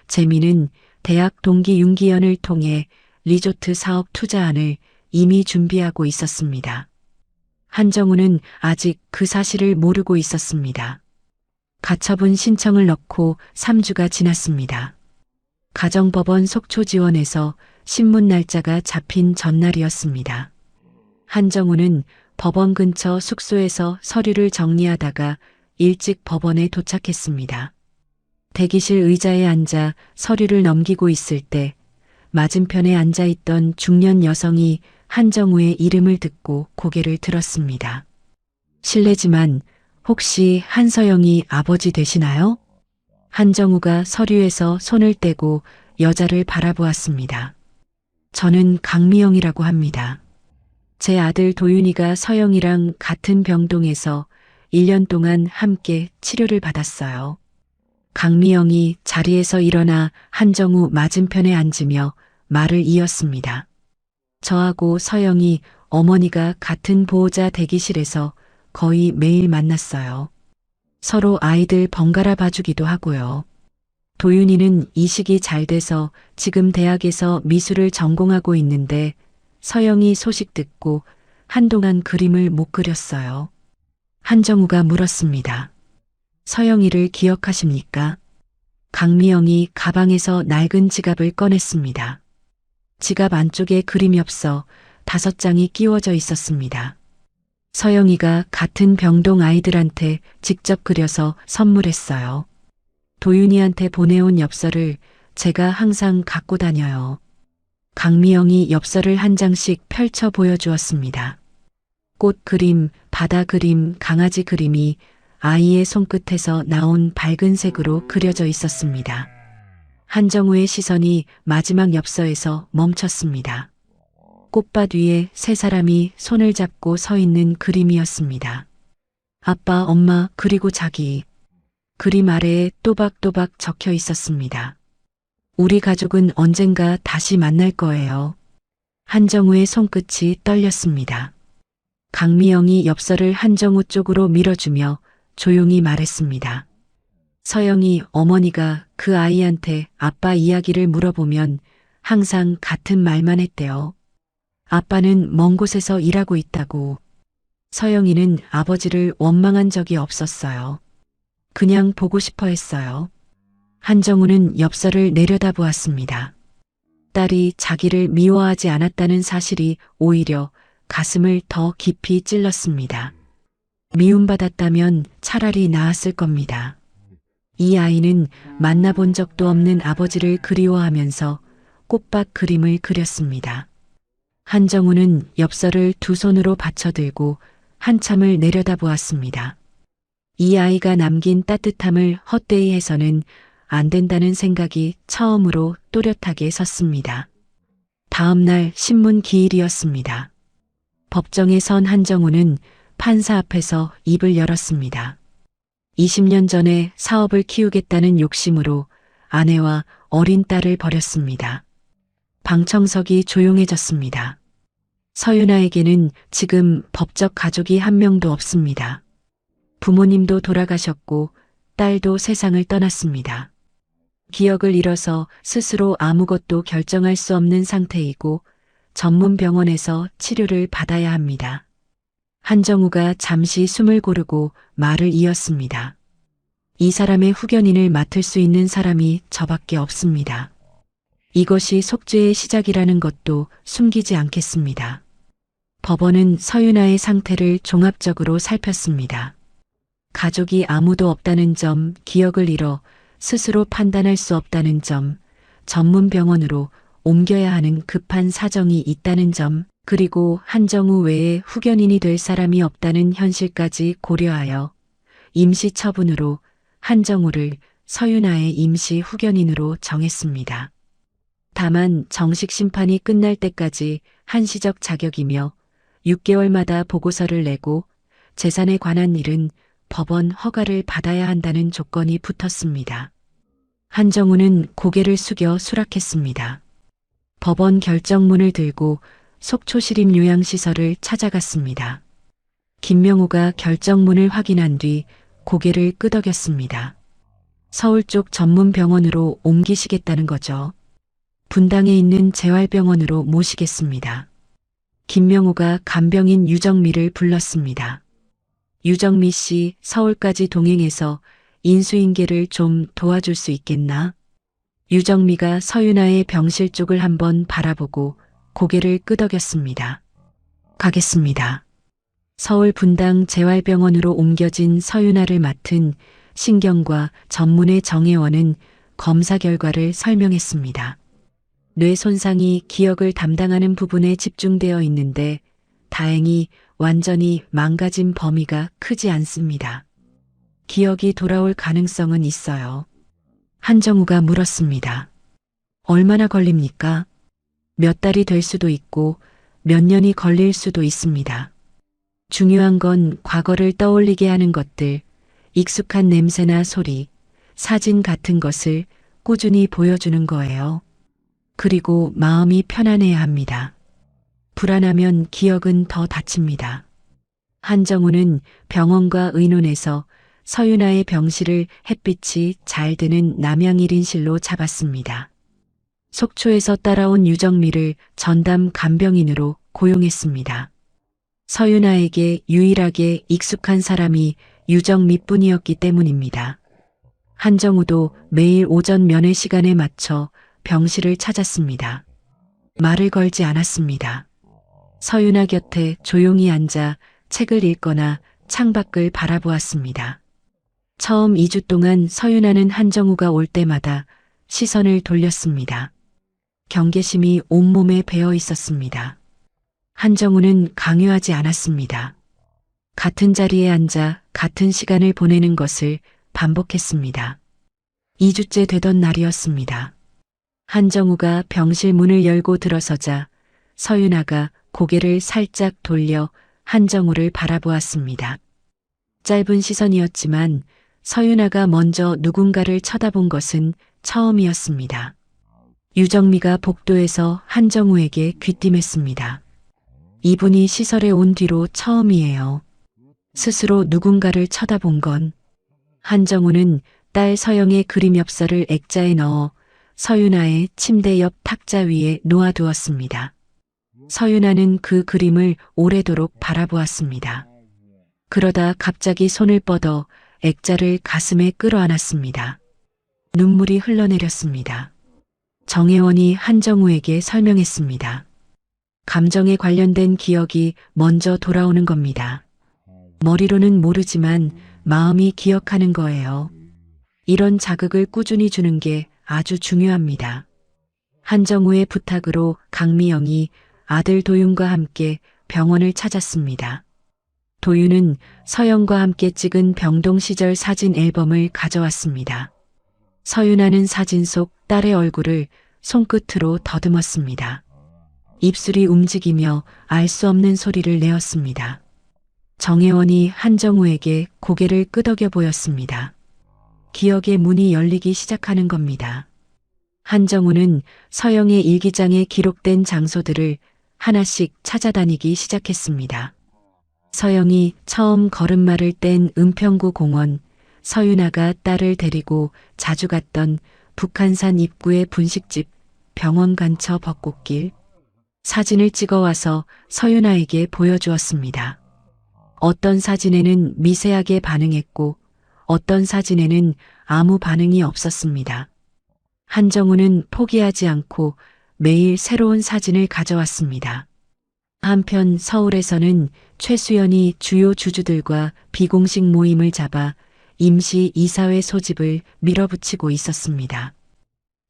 재민은 대학 동기 윤기현을 통해 리조트 사업 투자안을 이미 준비하고 있었습니다. 한정우는 아직 그 사실을 모르고 있었습니다. 가처분 신청을 넣고 3주가 지났습니다. 가정법원 속초지원에서 신문 날짜가 잡힌 전날이었습니다. 한정우는 법원 근처 숙소에서 서류를 정리하다가 일찍 법원에 도착했습니다. 대기실 의자에 앉아 서류를 넘기고 있을 때 맞은편에 앉아있던 중년 여성이 한정우의 이름을 듣고 고개를 들었습니다. 실례지만 혹시 한서영이 아버지 되시나요? 한정우가 서류에서 손을 떼고 여자를 바라보았습니다. 저는 강미영이라고 합니다. 제 아들 도윤이가 서영이랑 같은 병동에서 1년 동안 함께 치료를 받았어요. 강미영이 자리에서 일어나 한정우 맞은편에 앉으며 말을 이었습니다. 저하고 서영이 어머니가 같은 보호자 대기실에서 거의 매일 만났어요. 서로 아이들 번갈아 봐주기도 하고요. 도윤이는 이식이 잘 돼서 지금 대학에서 미술을 전공하고 있는데 서영이 소식 듣고 한동안 그림을 못 그렸어요. 한정우가 물었습니다. 서영이를 기억하십니까? 강미영이 가방에서 낡은 지갑을 꺼냈습니다. 지갑 안쪽에 그림이 없어 5장이 끼워져 있었습니다. 서영이가 같은 병동 아이들한테 직접 그려서 선물했어요. 도윤이한테 보내온 엽서를 제가 항상 갖고 다녀요. 강미영이 엽서를 한 장씩 펼쳐 보여주었습니다. 꽃 그림, 바다 그림, 강아지 그림이 아이의 손끝에서 나온 밝은 색으로 그려져 있었습니다. 한정우의 시선이 마지막 엽서에서 멈췄습니다. 꽃밭 위에 3사람이 손을 잡고 서 있는 그림이었습니다. 아빠, 엄마, 그리고 자기. 그림 아래에 또박또박 적혀 있었습니다. 우리 가족은 언젠가 다시 만날 거예요. 한정우의 손끝이 떨렸습니다. 강미영이 엽서를 한정우 쪽으로 밀어주며 조용히 말했습니다. 서영이 어머니가 그 아이한테 아빠 이야기를 물어보면 항상 같은 말만 했대요. 아빠는 먼 곳에서 일하고 있다고. 서영이는 아버지를 원망한 적이 없었어요. 그냥 보고 싶어 했어요. 한정우는 엽서를 내려다보았습니다. 딸이 자기를 미워하지 않았다는 사실이 오히려 가슴을 더 깊이 찔렀습니다. 미움받았다면 차라리 나았을 겁니다. 이 아이는 만나본 적도 없는 아버지를 그리워하면서 꽃밭 그림을 그렸습니다. 한정우는 엽서를 두 손으로 받쳐들고 한참을 내려다보았습니다. 이 아이가 남긴 따뜻함을 헛되이 해서는 안 된다는 생각이 처음으로 또렷하게 섰습니다. 다음 날 신문 기일이었습니다. 법정에 선 한정우는 판사 앞에서 입을 열었습니다. 20년 전에 사업을 키우겠다는 욕심으로 아내와 어린 딸을 버렸습니다. 방청석이 조용해졌습니다. 서윤아에게는 지금 법적 가족이 한 명도 없습니다. 부모님도 돌아가셨고 딸도 세상을 떠났습니다. 기억을 잃어서 스스로 아무것도 결정할 수 없는 상태이고 전문 병원에서 치료를 받아야 합니다. 한정우가 잠시 숨을 고르고 말을 이었습니다. 이 사람의 후견인을 맡을 수 있는 사람이 저밖에 없습니다. 이것이 속죄의 시작이라는 것도 숨기지 않겠습니다. 법원은 서윤아의 상태를 종합적으로 살폈습니다. 가족이 아무도 없다는 점, 기억을 잃어 스스로 판단할 수 없다는 점, 전문 병원으로 옮겨야 하는 급한 사정이 있다는 점, 그리고 한정우 외에 후견인이 될 사람이 없다는 현실까지 고려하여 임시 처분으로 한정우를 서윤아의 임시 후견인으로 정했습니다. 다만 정식 심판이 끝날 때까지 한시적 자격이며 6개월마다 보고서를 내고 재산에 관한 일은 법원 허가를 받아야 한다는 조건이 붙었습니다. 한정우는 고개를 숙여 수락했습니다. 법원 결정문을 들고 속초시립 요양시설을 찾아갔습니다. 김명우가 결정문을 확인한 뒤 고개를 끄덕였습니다. 서울 쪽 전문 병원으로 옮기시겠다는 거죠. 분당에 있는 재활병원으로 모시겠습니다. 김명우가 간병인 유정미를 불렀습니다. 유정미 씨, 서울까지 동행해서 인수인계를 좀 도와줄 수 있겠나? 유정미가 서윤아의 병실 쪽을 한번 바라보고 고개를 끄덕였습니다. 가겠습니다. 서울 분당 재활병원으로 옮겨진 서윤아를 맡은 신경과 전문의 정혜원은 검사 결과를 설명했습니다. 뇌 손상이 기억을 담당하는 부분에 집중되어 있는데 다행히 완전히 망가진 범위가 크지 않습니다. 기억이 돌아올 가능성은 있어요. 한정우가 물었습니다. 얼마나 걸립니까? 몇 달이 될 수도 있고 몇 년이 걸릴 수도 있습니다. 중요한 건 과거를 떠올리게 하는 것들, 익숙한 냄새나 소리, 사진 같은 것을 꾸준히 보여주는 거예요. 그리고 마음이 편안해야 합니다. 불안하면 기억은 더 다칩니다. 한정우는 병원과 의논해서 서윤아의 병실을 햇빛이 잘 드는 남양 1인실로 잡았습니다. 속초에서 따라온 유정미를 전담 간병인으로 고용했습니다. 서윤아에게 유일하게 익숙한 사람이 유정미뿐이었기 때문입니다. 한정우도 매일 오전 면회 시간에 맞춰 병실을 찾았습니다. 말을 걸지 않았습니다. 서윤아 곁에 조용히 앉아 책을 읽거나 창밖을 바라보았습니다. 처음 2주 동안 서윤아는 한정우가 올 때마다 시선을 돌렸습니다. 경계심이 온몸에 배어 있었습니다. 한정우는 강요하지 않았습니다. 같은 자리에 앉아 같은 시간을 보내는 것을 반복했습니다. 2주째 되던 날이었습니다. 한정우가 병실 문을 열고 들어서자 서윤아가 고개를 살짝 돌려 한정우를 바라보았습니다. 짧은 시선이었지만 서윤아가 먼저 누군가를 쳐다본 것은 처음이었습니다. 유정미가 복도에서 한정우에게 귀띔했습니다. 이분이 시설에 온 뒤로 처음이에요. 스스로 누군가를 쳐다본 건. 한정우는 딸 서영의 그림 엽서를 액자에 넣어 서윤아의 침대 옆 탁자 위에 놓아두었습니다. 서윤아는 그 그림을 오래도록 바라보았습니다. 그러다 갑자기 손을 뻗어 액자를 가슴에 끌어안았습니다. 눈물이 흘러내렸습니다. 정혜원이 한정우에게 설명했습니다. 감정에 관련된 기억이 먼저 돌아오는 겁니다. 머리로는 모르지만 마음이 기억하는 거예요. 이런 자극을 꾸준히 주는 게 아주 중요합니다. 한정우의 부탁으로 강미영이 아들 도윤과 함께 병원을 찾았습니다. 도윤은 서영과 함께 찍은 병동 시절 사진 앨범을 가져왔습니다. 서윤아는 사진 속 딸의 얼굴을 손끝으로 더듬었습니다. 입술이 움직이며 알 수 없는 소리를 내었습니다. 정혜원이 한정우에게 고개를 끄덕여 보였습니다. 기억의 문이 열리기 시작하는 겁니다. 한정우는 서영의 일기장에 기록된 장소들을 하나씩 찾아다니기 시작했습니다. 서영이 처음 걸음마를 뗀 은평구 공원, 서윤아가 딸을 데리고 자주 갔던 북한산 입구의 분식집, 병원 근처 벚꽃길. 사진을 찍어와서 서윤아에게 보여주었습니다. 어떤 사진에는 미세하게 반응했고 어떤 사진에는 아무 반응이 없었습니다. 한정우는 포기하지 않고 매일 새로운 사진을 가져왔습니다. 한편 서울에서는 최수연이 주요 주주들과 비공식 모임을 잡아 임시 이사회 소집을 밀어붙이고 있었습니다.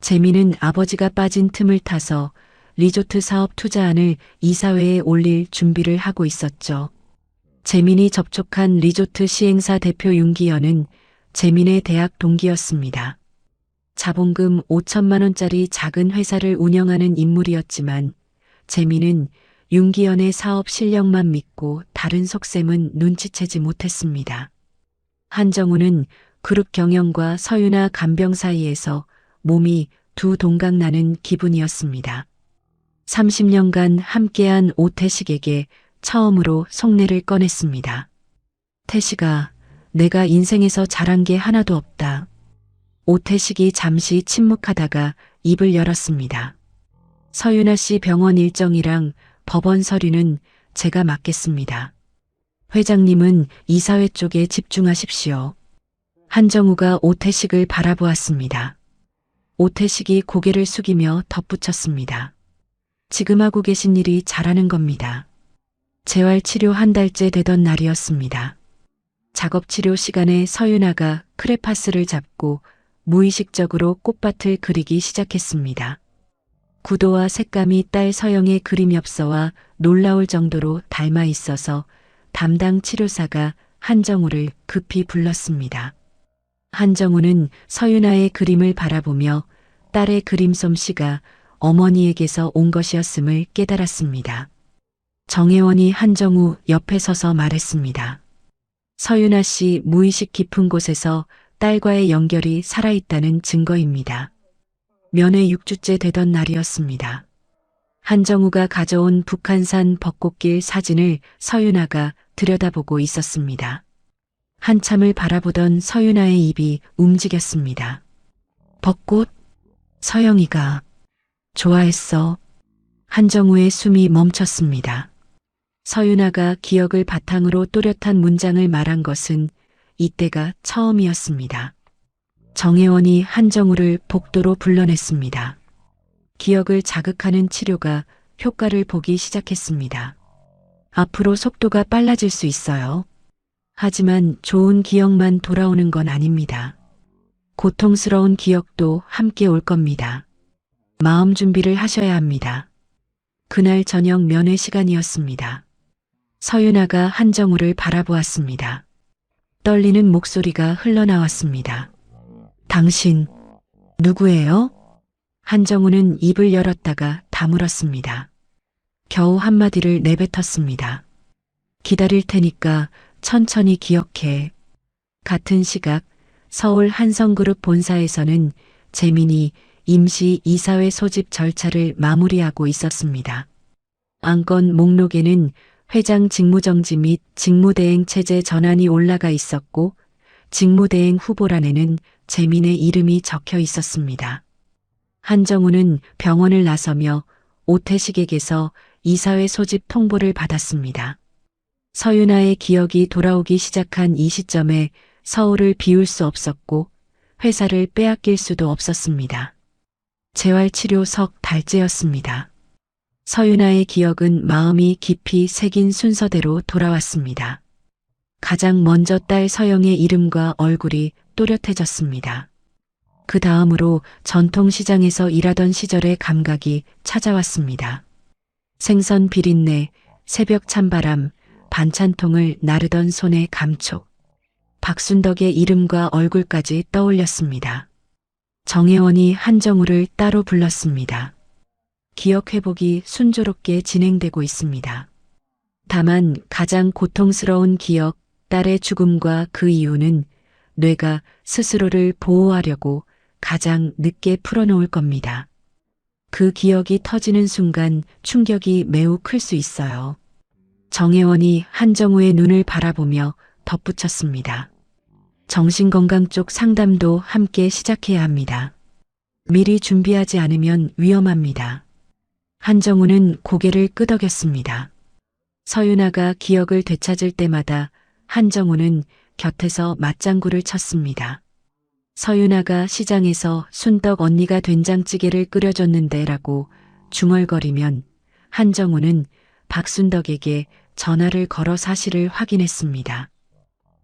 재미는 아버지가 빠진 틈을 타서 리조트 사업 투자안을 이사회에 올릴 준비를 하고 있었죠. 재민이 접촉한 리조트 시행사 대표 윤기현은 재민의 대학 동기였습니다. 자본금 5천만 원짜리 작은 회사를 운영하는 인물이었지만 재민은 윤기현의 사업 실력만 믿고 다른 속셈은 눈치채지 못했습니다. 한정우는 그룹 경영과 서윤아 간병 사이에서 몸이 두 동강 나는 기분이었습니다. 30년간 함께한 오태식에게 처음으로 속내를 꺼냈습니다. 태식아, 내가 인생에서 잘한 게 하나도 없다. 오태식이 잠시 침묵하다가 입을 열었습니다. 서윤아 씨 병원 일정이랑 법원 서류는 제가 맡겠습니다. 회장님은 이사회 쪽에 집중하십시오. 한정우가 오태식을 바라보았습니다. 오태식이 고개를 숙이며 덧붙였습니다. 지금 하고 계신 일이 잘하는 겁니다. 재활치료 한 달째 되던 날이었습니다. 작업치료 시간에 서윤아가 크레파스를 잡고 무의식적으로 꽃밭을 그리기 시작했습니다. 구도와 색감이 딸 서영의 그림 엽서와 놀라울 정도로 닮아 있어서 담당 치료사가 한정우를 급히 불렀습니다. 한정우는 서윤아의 그림을 바라보며 딸의 그림 솜씨가 어머니에게서 온 것이었음을 깨달았습니다. 정혜원이 한정우 옆에 서서 말했습니다. 서윤아 씨 무의식 깊은 곳에서 딸과의 연결이 살아있다는 증거입니다. 면회 6주째 되던 날이었습니다. 한정우가 가져온 북한산 벚꽃길 사진을 서윤아가 들여다보고 있었습니다. 한참을 바라보던 서윤아의 입이 움직였습니다. 벚꽃? 서영이가 좋아했어. 한정우의 숨이 멈췄습니다. 서윤아가 기억을 바탕으로 또렷한 문장을 말한 것은 이때가 처음이었습니다. 정혜원이 한정우를 복도로 불러냈습니다. 기억을 자극하는 치료가 효과를 보기 시작했습니다. 앞으로 속도가 빨라질 수 있어요. 하지만 좋은 기억만 돌아오는 건 아닙니다. 고통스러운 기억도 함께 올 겁니다. 마음 준비를 하셔야 합니다. 그날 저녁 면회 시간이었습니다. 서윤아가 한정우를 바라보았습니다. 떨리는 목소리가 흘러나왔습니다. 당신, 누구예요? 한정우는 입을 열었다가 다물었습니다. 겨우 한마디를 내뱉었습니다. 기다릴 테니까 천천히 기억해. 같은 시각 서울 한성그룹 본사에서는 재민이 임시 이사회 소집 절차를 마무리하고 있었습니다. 안건 목록에는 회장 직무정지 및 직무대행 체제 전환이 올라가 있었고 직무대행 후보란에는 재민의 이름이 적혀 있었습니다. 한정우는 병원을 나서며 오태식에게서 이사회 소집 통보를 받았습니다. 서윤아의 기억이 돌아오기 시작한 이 시점에 서울을 비울 수 없었고 회사를 빼앗길 수도 없었습니다. 재활치료 석 달째였습니다. 서윤아의 기억은 마음이 깊이 새긴 순서대로 돌아왔습니다. 가장 먼저 딸 서영의 이름과 얼굴이 또렷해졌습니다. 그 다음으로 전통시장에서 일하던 시절의 감각이 찾아왔습니다. 생선 비린내, 새벽 찬바람, 반찬통을 나르던 손의 감촉. 박순덕의 이름과 얼굴까지 떠올렸습니다. 정혜원이 한정우를 따로 불렀습니다. 기억 회복이 순조롭게 진행되고 있습니다. 다만 가장 고통스러운 기억, 딸의 죽음과 그 이유는 뇌가 스스로를 보호하려고 가장 늦게 풀어놓을 겁니다. 그 기억이 터지는 순간 충격이 매우 클 수 있어요. 정혜원이 한정우의 눈을 바라보며 덧붙였습니다. 정신건강 쪽 상담도 함께 시작해야 합니다. 미리 준비하지 않으면 위험합니다. 한정우는 고개를 끄덕였습니다. 서윤아가 기억을 되찾을 때마다 한정우는 곁에서 맞장구를 쳤습니다. 서윤아가 시장에서 순덕 언니가 된장찌개를 끓여줬는데 라고 중얼거리면 한정우는 박순덕에게 전화를 걸어 사실을 확인했습니다.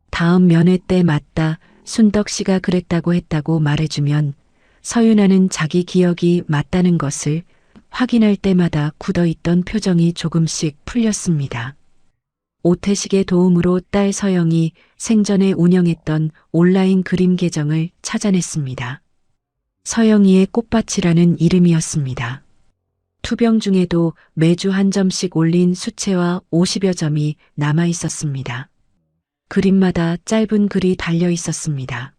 다음 면회 때 맞다, 순덕 씨가 그랬다고 했다고 말해주면 서윤아는 자기 기억이 맞다는 것을 확인할 때마다 굳어있던 표정이 조금씩 풀렸습니다. 오태식의 도움으로 딸 서영이 생전에 운영했던 온라인 그림 계정을 찾아냈습니다. 서영이의 꽃밭이라는 이름이었습니다. 투병 중에도 매주 한 점씩 올린 수채화 50여 점이 남아 있었습니다. 그림마다 짧은 글이 달려 있었습니다.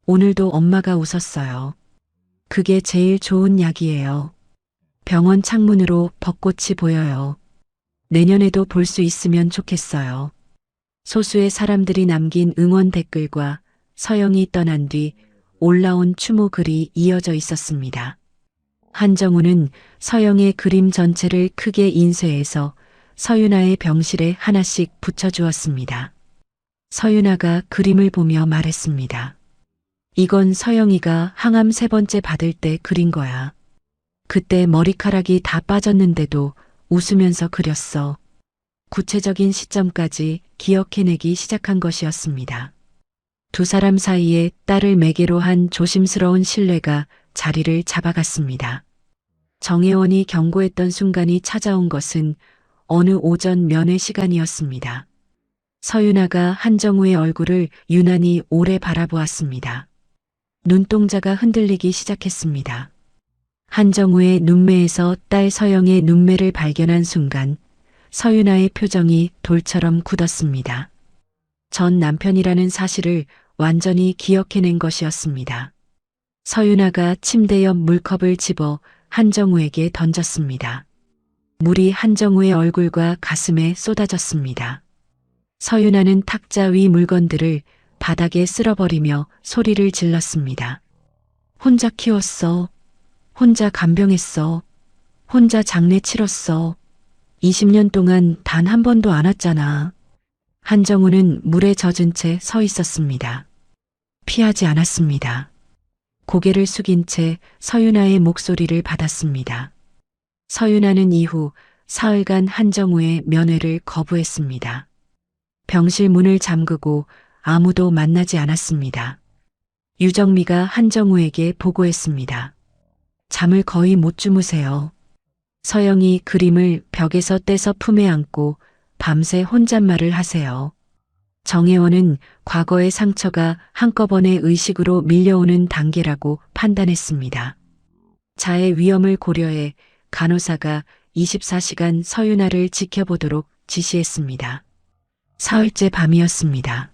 오늘도 엄마가 웃었어요. 그게 제일 좋은 약이에요. 병원 창문으로 벚꽃이 보여요. 내년에도 볼 수 있으면 좋겠어요. 소수의 사람들이 남긴 응원 댓글과 서영이 떠난 뒤 올라온 추모 글이 이어져 있었습니다. 한정우는 서영의 그림 전체를 크게 인쇄해서 서윤아의 병실에 하나씩 붙여주었습니다. 서윤아가 그림을 보며 말했습니다. 이건 서영이가 항암 3번째 받을 때 그린 거야. 그때 머리카락이 다 빠졌는데도 웃으면서 그렸어. 구체적인 시점까지 기억해내기 시작한 것이었습니다. 두 사람 사이에 딸을 매개로 한 조심스러운 신뢰가 자리를 잡아갔습니다. 정혜원이 경고했던 순간이 찾아온 것은 어느 오전 면회 시간이었습니다. 서윤아가 한정우의 얼굴을 유난히 오래 바라보았습니다. 눈동자가 흔들리기 시작했습니다. 한정우의 눈매에서 딸 서영의 눈매를 발견한 순간 서윤아의 표정이 돌처럼 굳었습니다. 전 남편이라는 사실을 완전히 기억해낸 것이었습니다. 서윤아가 침대 옆 물컵을 집어 한정우에게 던졌습니다. 물이 한정우의 얼굴과 가슴에 쏟아졌습니다. 서윤아는 탁자 위 물건들을 바닥에 쓸어버리며 소리를 질렀습니다. 혼자 키웠어. 혼자 간병했어. 혼자 장례 치렀어. 20년 동안 단 한 번도 안 왔잖아. 한정우는 물에 젖은 채 서 있었습니다. 피하지 않았습니다. 고개를 숙인 채 서윤아의 목소리를 받았습니다. 서윤아는 이후 사흘간 한정우의 면회를 거부했습니다. 병실 문을 잠그고 아무도 만나지 않았습니다. 유정미가 한정우에게 보고했습니다. 잠을 거의 못 주무세요. 서영이 그림을 벽에서 떼서 품에 안고 밤새 혼잣말을 하세요. 정혜원은 과거의 상처가 한꺼번에 의식으로 밀려오는 단계라고 판단했습니다. 자해 위험을 고려해 간호사가 24시간 서윤아를 지켜보도록 지시했습니다. 사흘째 밤이었습니다.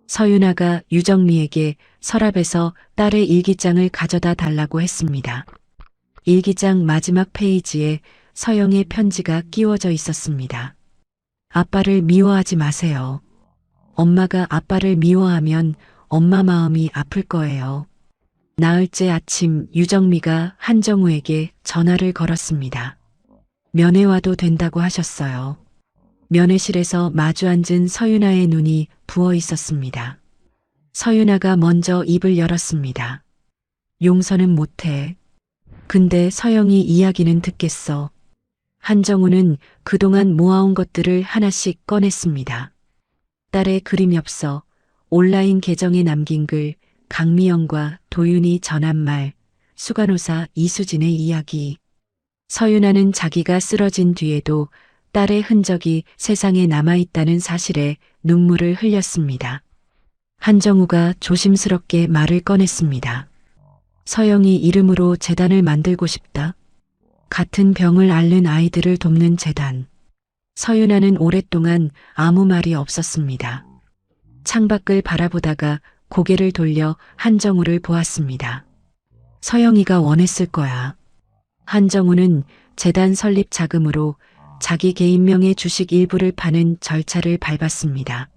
서윤아가 유정미에게 서랍에서 딸의 일기장을 가져다 달라고 했습니다. 일기장 마지막 페이지에 서영의 편지가 끼워져 있었습니다. 아빠를 미워하지 마세요. 엄마가 아빠를 미워하면 엄마 마음이 아플 거예요. 나흘째 아침 유정미가 한정우에게 전화를 걸었습니다. 면회 와도 된다고 하셨어요. 면회실에서 마주 앉은 서윤아의 눈이 부어 있었습니다. 서윤아가 먼저 입을 열었습니다. 용서는 못해. 근데 서영이 이야기는 듣겠어. 한정우는 그동안 모아온 것들을 하나씩 꺼냈습니다. 딸의 그림 엽서, 온라인 계정에 남긴 글, 강미영과 도윤이 전한 말, 수간호사 이수진의 이야기. 서윤아는 자기가 쓰러진 뒤에도 딸의 흔적이 세상에 남아있다는 사실에 눈물을 흘렸습니다. 한정우가 조심스럽게 말을 꺼냈습니다. 서영이 이름으로 재단을 만들고 싶다. 같은 병을 앓는 아이들을 돕는 재단. 서윤아는 오랫동안 아무 말이 없었습니다. 창밖을 바라보다가 고개를 돌려 한정우를 보았습니다. 서영이가 원했을 거야. 한정우는 재단 설립 자금으로 자기 개인명의 주식 일부를 파는 절차를 밟았습니다.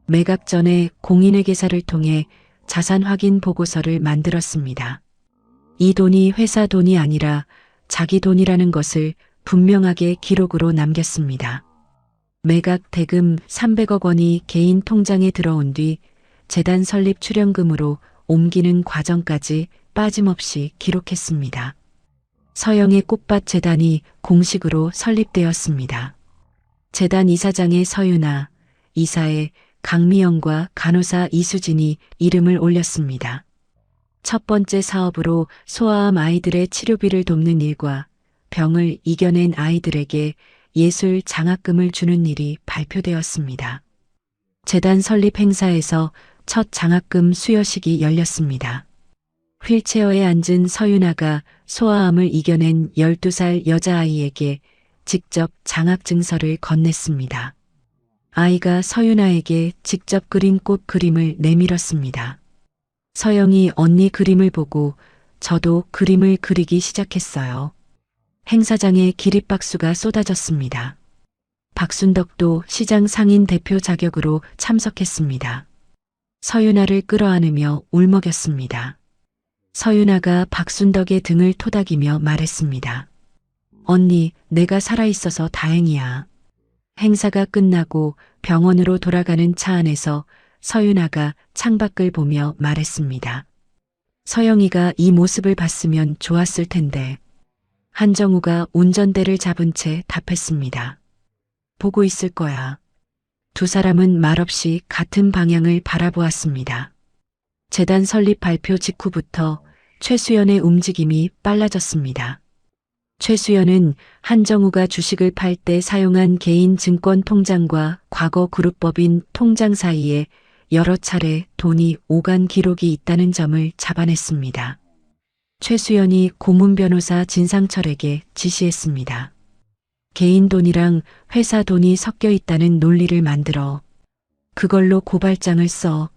매각 전에 공인회계사를 통해 자산 확인 보고서를 만들었습니다. 이 돈이 회사 돈이 아니라 자기 돈이라는 것을 분명하게 기록으로 남겼습니다. 매각 대금 300억 원이 개인 통장에 들어온 뒤 재단 설립 출연금으로 옮기는 과정까지 빠짐없이 기록했습니다. 서영의 꽃밭 재단이 공식으로 설립되었습니다. 재단 이사장의 서윤아, 이사의 강미영과 간호사 이수진이 이름을 올렸습니다. 첫 번째 사업으로 소아암 아이들의 치료비를 돕는 일과 병을 이겨낸 아이들에게 예술 장학금을 주는 일이 발표되었습니다. 재단 설립 행사에서 첫 장학금 수여식이 열렸습니다. 휠체어에 앉은 서윤아가 소아암을 이겨낸 12살 여자아이에게 직접 장학증서를 건넸습니다. 아이가 서윤아에게 직접 그린 꽃 그림을 내밀었습니다. 서영이 언니 그림을 보고 저도 그림을 그리기 시작했어요. 행사장에 기립박수가 쏟아졌습니다. 박순덕도 시장 상인 대표 자격으로 참석했습니다. 서윤아를 끌어안으며 울먹였습니다. 서윤아가 박순덕의 등을 토닥이며 말했습니다. 언니, 내가 살아있어서 다행이야. 행사가 끝나고 병원으로 돌아가는 차 안에서 서윤아가 창밖을 보며 말했습니다. 서영이가 이 모습을 봤으면 좋았을 텐데. 한정우가 운전대를 잡은 채 답했습니다. 보고 있을 거야. 두 사람은 말없이 같은 방향을 바라보았습니다. 재단 설립 발표 직후부터 최수연의 움직임이 빨라졌습니다. 최수연은 한정우가 주식을 팔 때 사용한 개인 증권 통장과 과거 그룹법인 통장 사이에 여러 차례 돈이 오간 기록이 있다는 점을 잡아냈습니다. 최수연이 고문 변호사 진상철에게 지시했습니다. 개인 돈이랑 회사 돈이 섞여 있다는 논리를 만들어 그걸로 고발장을 써.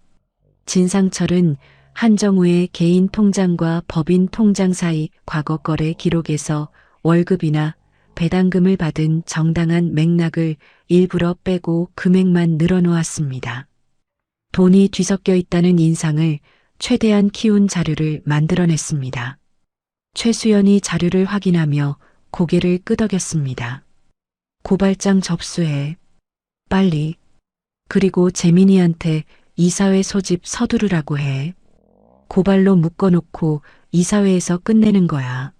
진상철은 한정우의 개인 통장과 법인 통장 사이 과거 거래 기록에서 월급이나 배당금을 받은 정당한 맥락을 일부러 빼고 금액만 늘어놓았습니다. 돈이 뒤섞여 있다는 인상을 최대한 키운 자료를 만들어냈습니다. 최수연이 자료를 확인하며 고개를 끄덕였습니다. 고발장 접수해. 빨리. 그리고 재민이한테 이사회 소집 서두르라고 해. 고발로 묶어놓고 이사회에서 끝내는 거야.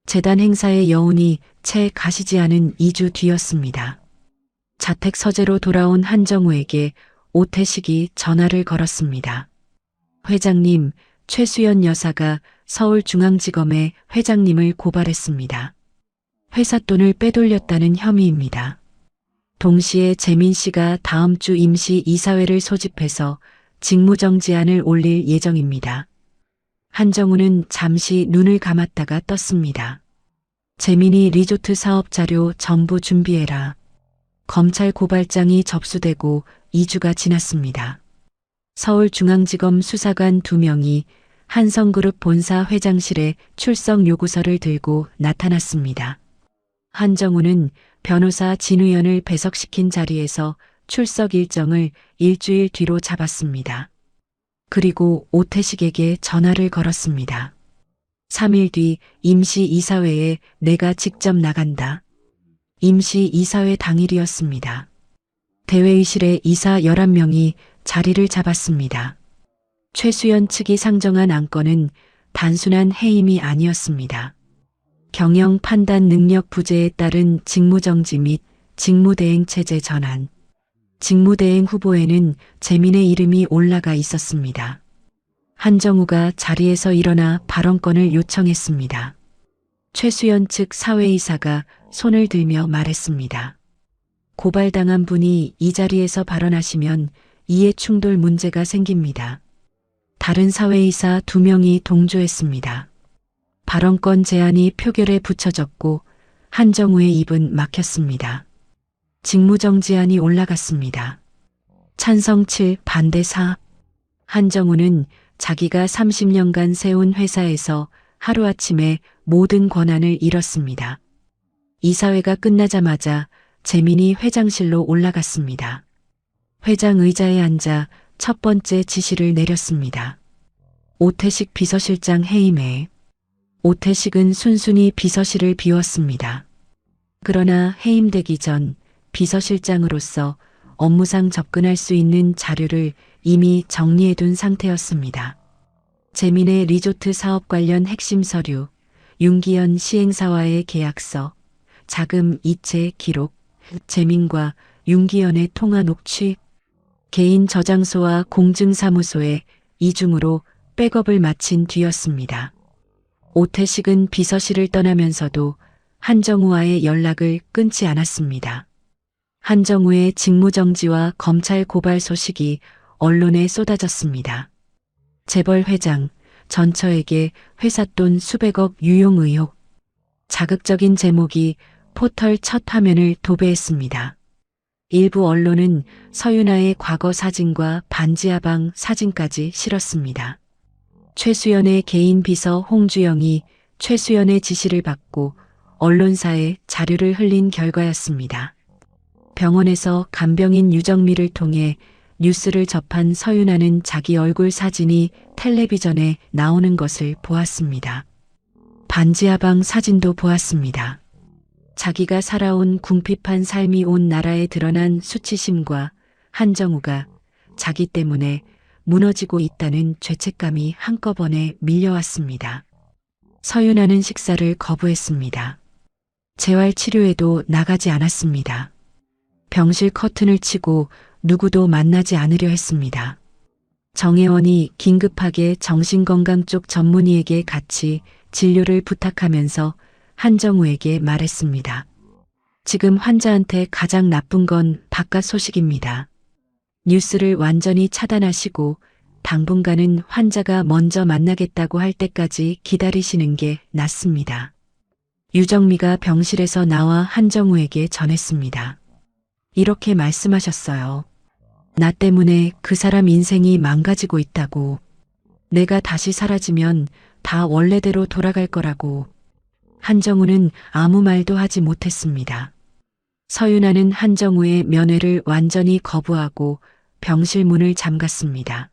재단 행사의 여운이 채 가시지 않은 2주 뒤였습니다. 자택 서재로 돌아온 한정우에게 오태식이 전화를 걸었습니다. 회장님, 최수연 여사가 서울중앙지검에 회장님을 고발했습니다. 회사 돈을 빼돌렸다는 혐의입니다. 동시에 재민 씨가 다음 주 임시 이사회를 소집해서 직무정지안을 올릴 예정입니다. 한정우는 잠시 눈을 감았다가 떴습니다. 재민이 리조트 사업 자료 전부 준비해라. 검찰 고발장이 접수되고 2주가 지났습니다. 서울중앙지검 수사관 2명이 한성그룹 본사 회장실에 출석 요구서를 들고 나타났습니다. 한정우는 변호사 진우연을 배석시킨 자리에서 출석 일정을 일주일 뒤로 잡았습니다. 그리고 오태식에게 전화를 걸었습니다. 3일 뒤 임시 이사회에 내가 직접 나간다. 임시 이사회 당일이었습니다. 대회의실에 이사 11명이 자리를 잡았습니다. 최수연 측이 상정한 안건은 단순한 해임이 아니었습니다. 경영 판단 능력 부재에 따른 직무정지 및 직무대행 체제 전환. 직무대행 후보에는 재민의 이름이 올라가 있었습니다. 한정우가 자리에서 일어나 발언권을 요청했습니다. 최수연 측 사회이사가 손을 들며 말했습니다. 고발당한 분이 이 자리에서 발언하시면 이해 충돌 문제가 생깁니다. 다른 사회이사 2명이 동조했습니다. 발언권 제안이 표결에 붙여졌고 한정우의 입은 막혔습니다. 직무정지안이 올라갔습니다. 찬성 7, 반대 4. 한정우는 자기가 30년간 세운 회사에서 하루아침에 모든 권한을 잃었습니다. 이사회가 끝나자마자 재민이 회장실로 올라갔습니다. 회장 의자에 앉아 첫 번째 지시를 내렸습니다. 오태식 비서실장 해임해. 오태식은 순순히 비서실을 비웠습니다. 그러나 해임되기 전 비서실장으로서 업무상 접근할 수 있는 자료를 이미 정리해둔 상태였습니다. 재민의 리조트 사업 관련 핵심 서류, 윤기현 시행사와의 계약서, 자금 이체 기록, 재민과 윤기현의 통화 녹취, 개인 저장소와 공증사무소에 이중으로 백업을 마친 뒤였습니다. 오태식은 비서실을 떠나면서도 한정우와의 연락을 끊지 않았습니다. 한정우의 직무정지와 검찰 고발 소식이 언론에 쏟아졌습니다. 재벌 회장, 전처에게 회사 돈 수백억 유용 의혹. 자극적인 제목이 포털 첫 화면을 도배했습니다. 일부 언론은 서윤아의 과거 사진과 반지하방 사진까지 실었습니다. 최수연의 개인 비서 홍주영이 최수연의 지시를 받고 언론사에 자료를 흘린 결과였습니다. 병원에서 간병인 유정미를 통해 뉴스를 접한 서윤아는 자기 얼굴 사진이 텔레비전에 나오는 것을 보았습니다. 반지하방 사진도 보았습니다. 자기가 살아온 궁핍한 삶이 온 나라에 드러난 수치심과 한정우가 자기 때문에 무너지고 있다는 죄책감이 한꺼번에 밀려왔습니다. 서윤아는 식사를 거부했습니다. 재활치료에도 나가지 않았습니다. 병실 커튼을 치고 누구도 만나지 않으려 했습니다. 정혜원이 긴급하게 정신건강 쪽 전문의에게 같이 진료를 부탁하면서 한정우에게 말했습니다. 지금 환자한테 가장 나쁜 건 바깥 소식입니다. 뉴스를 완전히 차단하시고 당분간은 환자가 먼저 만나겠다고 할 때까지 기다리시는 게 낫습니다. 유정미가 병실에서 나와 한정우에게 전했습니다. 이렇게 말씀하셨어요. 나 때문에 그 사람 인생이 망가지고 있다고. 내가 다시 사라지면 다 원래대로 돌아갈 거라고. 한정우는 아무 말도 하지 못했습니다. 서윤아는 한정우의 면회를 완전히 거부하고 병실 문을 잠갔습니다.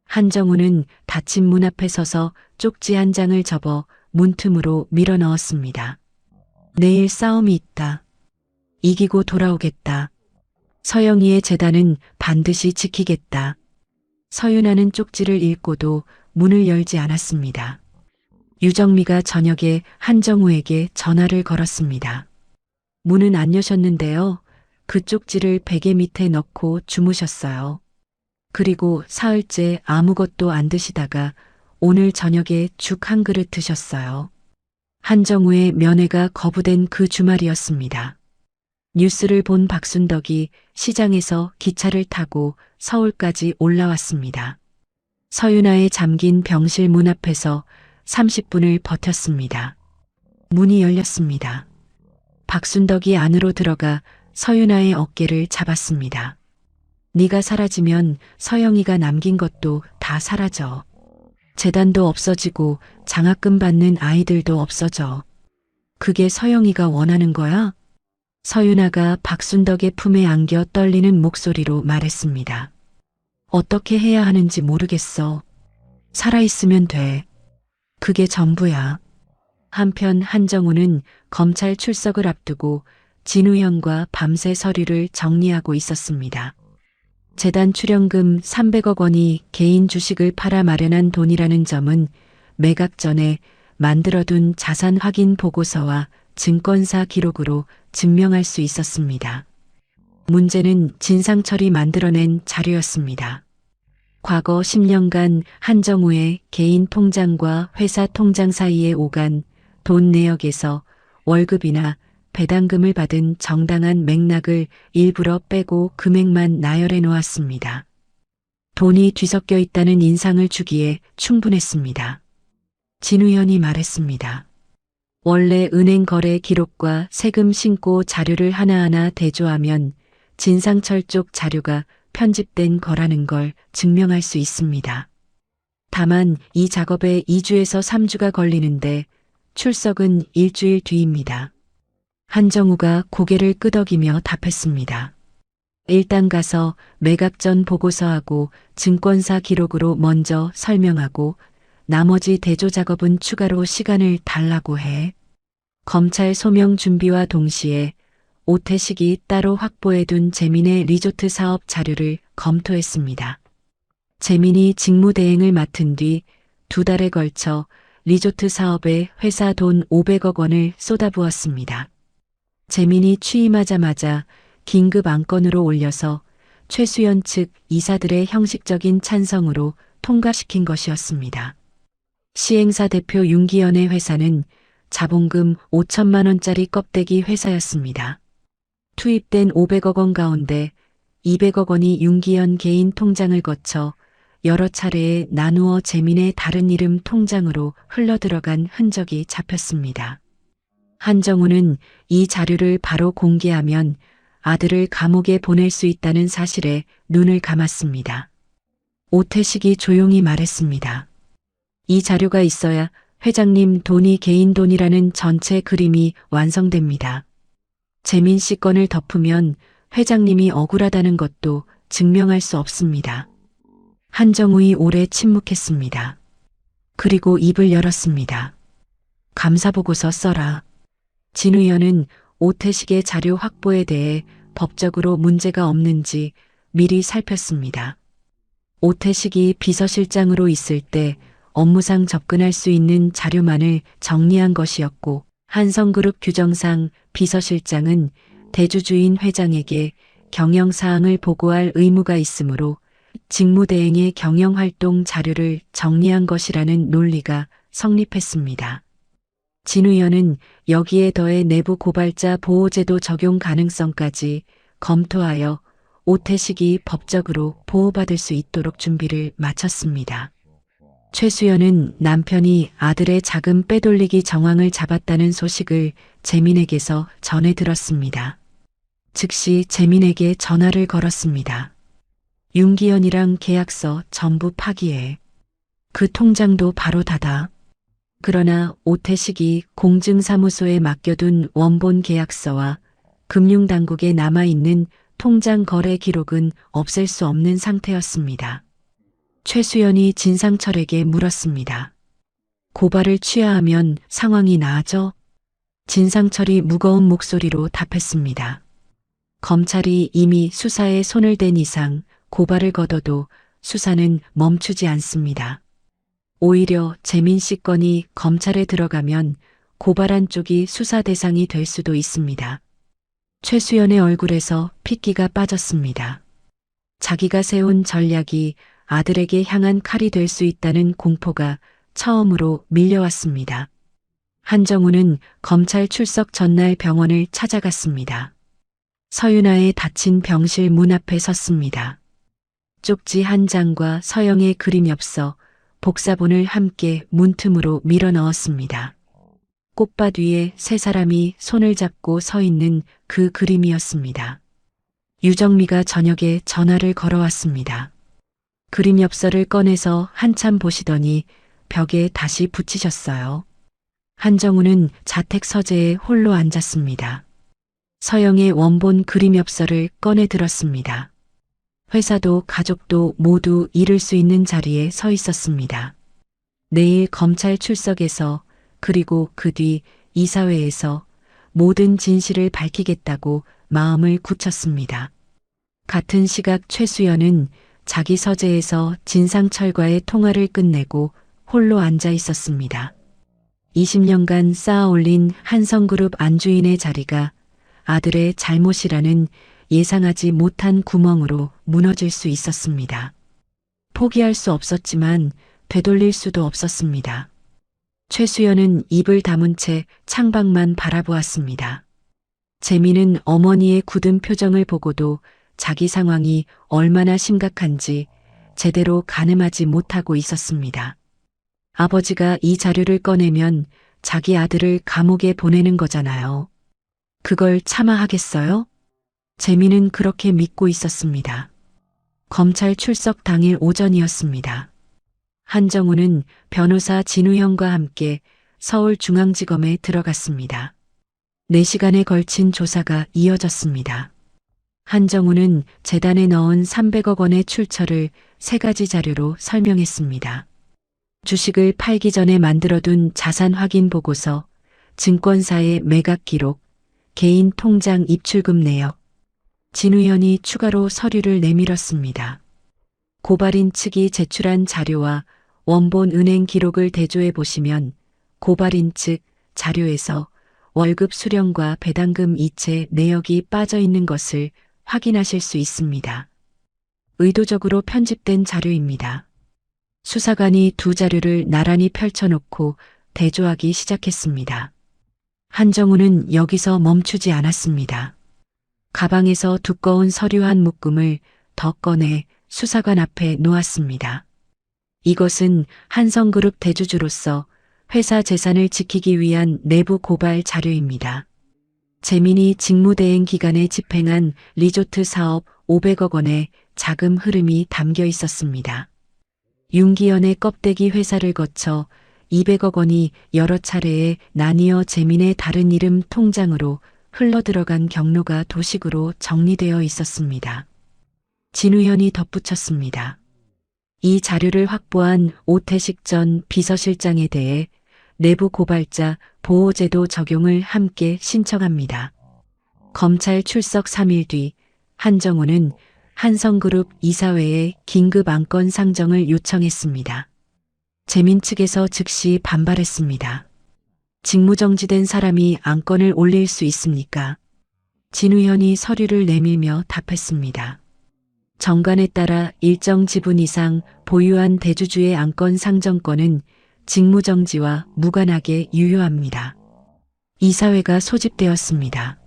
한정우는 닫힌 문 앞에 서서 쪽지 한 장을 접어 문틈으로 밀어 넣었습니다. 내일 싸움이 있다. 이기고 돌아오겠다. 서영이의 재단은 반드시 지키겠다. 서윤아는 쪽지를 읽고도 문을 열지 않았습니다. 유정미가 저녁에 한정우에게 전화를 걸었습니다. 문은 안 여셨는데요. 그 쪽지를 베개 밑에 넣고 주무셨어요. 그리고 사흘째 아무것도 안 드시다가 오늘 저녁에 죽 한 그릇 드셨어요. 한정우의 면회가 거부된 그 주말이었습니다. 뉴스를 본 박순덕이 시장에서 기차를 타고 서울까지 올라왔습니다. 서윤아의 잠긴 병실 문 앞에서 30분을 버텼습니다. 문이 열렸습니다. 박순덕이 안으로 들어가 서윤아의 어깨를 잡았습니다. 네가 사라지면 서영이가 남긴 것도 다 사라져. 재단도 없어지고 장학금 받는 아이들도 없어져. 그게 서영이가 원하는 거야? 서윤아가 박순덕의 품에 안겨 떨리는 목소리로 말했습니다. 어떻게 해야 하는지 모르겠어. 살아있으면 돼. 그게 전부야. 한편 한정우는 검찰 출석을 앞두고 진우형과 밤새 서류를 정리하고 있었습니다. 재단 출연금 300억 원이 개인 주식을 팔아 마련한 돈이라는 점은 매각 전에 만들어둔 자산 확인 보고서와 증권사 기록으로 증명할 수 있었습니다. 문제는 진상철이 만들어낸 자료였습니다. 과거 10년간 한정우의 개인 통장과 회사 통장 사이에 오간 돈 내역에서 월급이나 배당금을 받은 정당한 맥락을 일부러 빼고 금액만 나열해 놓았습니다. 돈이 뒤섞여 있다는 인상을 주기에 충분했습니다. 진우현이 말했습니다. 원래 은행 거래 기록과 세금 신고 자료를 하나하나 대조하면 진상철 쪽 자료가 편집된 거라는 걸 증명할 수 있습니다. 다만 이 작업에 2주에서 3주가 걸리는데 출석은 일주일 뒤입니다. 한정우가 고개를 끄덕이며 답했습니다. 일단 가서 매각 전 보고서하고 증권사 기록으로 먼저 설명하고 나머지 대조 작업은 추가로 시간을 달라고 해. 검찰 소명 준비와 동시에 오태식이 따로 확보해둔 재민의 리조트 사업 자료를 검토했습니다. 재민이 직무대행을 맡은 뒤 2달에 걸쳐 리조트 사업에 회사 돈 500억 원을 쏟아부었습니다. 재민이 취임하자마자 긴급 안건으로 올려서 최수연 측 이사들의 형식적인 찬성으로 통과시킨 것이었습니다. 시행사 대표 윤기현의 회사는 자본금 5천만 원짜리 껍데기 회사였습니다. 투입된 500억 원 가운데 200억 원이 윤기현 개인 통장을 거쳐 여러 차례에 나누어 재민의 다른 이름 통장으로 흘러들어간 흔적이 잡혔습니다. 한정우는 이 자료를 바로 공개하면 아들을 감옥에 보낼 수 있다는 사실에 눈을 감았습니다. 오태식이 조용히 말했습니다. 이 자료가 있어야 회장님 돈이 개인 돈이라는 전체 그림이 완성됩니다. 재민 씨 건을 덮으면 회장님이 억울하다는 것도 증명할 수 없습니다. 한정우이 오래 침묵했습니다. 그리고 입을 열었습니다. 감사보고서 써라. 진 의원은 오태식의 자료 확보에 대해 법적으로 문제가 없는지 미리 살폈습니다. 오태식이 비서실장으로 있을 때 업무상 접근할 수 있는 자료만을 정리한 것이었고, 한성그룹 규정상 비서실장은 대주주인 회장에게 경영사항을 보고할 의무가 있으므로 직무대행의 경영활동 자료를 정리한 것이라는 논리가 성립했습니다. 진 의원은 여기에 더해 내부 고발자 보호제도 적용 가능성까지 검토하여 오태식이 법적으로 보호받을 수 있도록 준비를 마쳤습니다. 최수연은 남편이 아들의 자금 빼돌리기 정황을 잡았다는 소식을 재민에게서 전해 들었습니다. 즉시 재민에게 전화를 걸었습니다. 윤기현이랑 계약서 전부 파기해. 그 통장도 바로 닫아. 그러나 오태식이 공증사무소에 맡겨둔 원본 계약서와 금융당국에 남아있는 통장 거래 기록은 없앨 수 없는 상태였습니다. 최수연이 진상철에게 물었습니다. 고발을 취하하면 상황이 나아져? 진상철이 무거운 목소리로 답했습니다. 검찰이 이미 수사에 손을 댄 이상 고발을 거둬도 수사는 멈추지 않습니다. 오히려 재민 씨 건이 검찰에 들어가면 고발한 쪽이 수사 대상이 될 수도 있습니다. 최수연의 얼굴에서 핏기가 빠졌습니다. 자기가 세운 전략이 아들에게 향한 칼이 될 수 있다는 공포가 처음으로 밀려왔습니다. 한정우는 검찰 출석 전날 병원을 찾아갔습니다. 서윤아의 닫힌 병실 문 앞에 섰습니다. 쪽지 한 장과 서영의 그림 엽서, 복사본을 함께 문틈으로 밀어 넣었습니다. 꽃밭 위에 세 사람이 손을 잡고 서 있는 그 그림이었습니다. 유정미가 저녁에 전화를 걸어왔습니다. 그림 엽서를 꺼내서 한참 보시더니 벽에 다시 붙이셨어요. 한정우는 자택 서재에 홀로 앉았습니다. 서영의 원본 그림 엽서를 꺼내 들었습니다. 회사도 가족도 모두 잃을 수 있는 자리에 서 있었습니다. 내일 검찰 출석에서 그리고 그 뒤 이사회에서 모든 진실을 밝히겠다고 마음을 굳혔습니다. 같은 시각 최수연은 자기 서재에서 진상철과의 통화를 끝내고 홀로 앉아 있었습니다. 20년간 쌓아올린 한성그룹 안주인의 자리가 아들의 잘못이라는 예상하지 못한 구멍으로 무너질 수 있었습니다. 포기할 수 없었지만 되돌릴 수도 없었습니다. 최수연은 입을 다문 채 창밖만 바라보았습니다. 재민은 어머니의 굳은 표정을 보고도 자기 상황이 얼마나 심각한지 제대로 가늠하지 못하고 있었습니다. 아버지가 이 자료를 꺼내면 자기 아들을 감옥에 보내는 거잖아요. 그걸 참아 하겠어요? 재민은 그렇게 믿고 있었습니다. 검찰 출석 당일 오전이었습니다. 한정우는 변호사 진우형과 함께 서울중앙지검에 들어갔습니다. 4시간에 걸친 조사가 이어졌습니다. 한정우는 재단에 넣은 300억 원의 출처를 3가지 자료로 설명했습니다. 주식을 팔기 전에 만들어둔 자산 확인 보고서, 증권사의 매각 기록, 개인 통장 입출금 내역. 진우현이 추가로 서류를 내밀었습니다. 고발인 측이 제출한 자료와 원본 은행 기록을 대조해 보시면 고발인 측 자료에서 월급 수령과 배당금 이체 내역이 빠져 있는 것을 확인하실 수 있습니다. 의도적으로 편집된 자료입니다. 수사관이 두 자료를 나란히 펼쳐놓고 대조하기 시작했습니다. 한정우는 여기서 멈추지 않았습니다. 가방에서 두꺼운 서류 한 묶음을 더 꺼내 수사관 앞에 놓았습니다. 이것은 한성그룹 대주주로서 회사 재산을 지키기 위한 내부 고발 자료입니다. 재민이 직무대행 기간에 집행한 리조트 사업 500억 원의 자금 흐름이 담겨 있었습니다. 윤기현의 껍데기 회사를 거쳐 200억 원이 여러 차례에 나뉘어 재민의 다른 이름 통장으로 흘러들어간 경로가 도식으로 정리되어 있었습니다. 진우현이 덧붙였습니다. 이 자료를 확보한 오태식 전 비서실장에 대해 내부 고발자 보호제도 적용을 함께 신청합니다. 검찰 출석 3일 뒤 한정우는 한성그룹 이사회에 긴급 안건 상정을 요청했습니다. 재민 측에서 즉시 반발했습니다. 직무정지된 사람이 안건을 올릴 수 있습니까? 진우현이 서류를 내밀며 답했습니다. 정관에 따라 일정 지분 이상 보유한 대주주의 안건 상정권은 직무정지와 무관하게 유효합니다. 이사회가 소집되었습니다.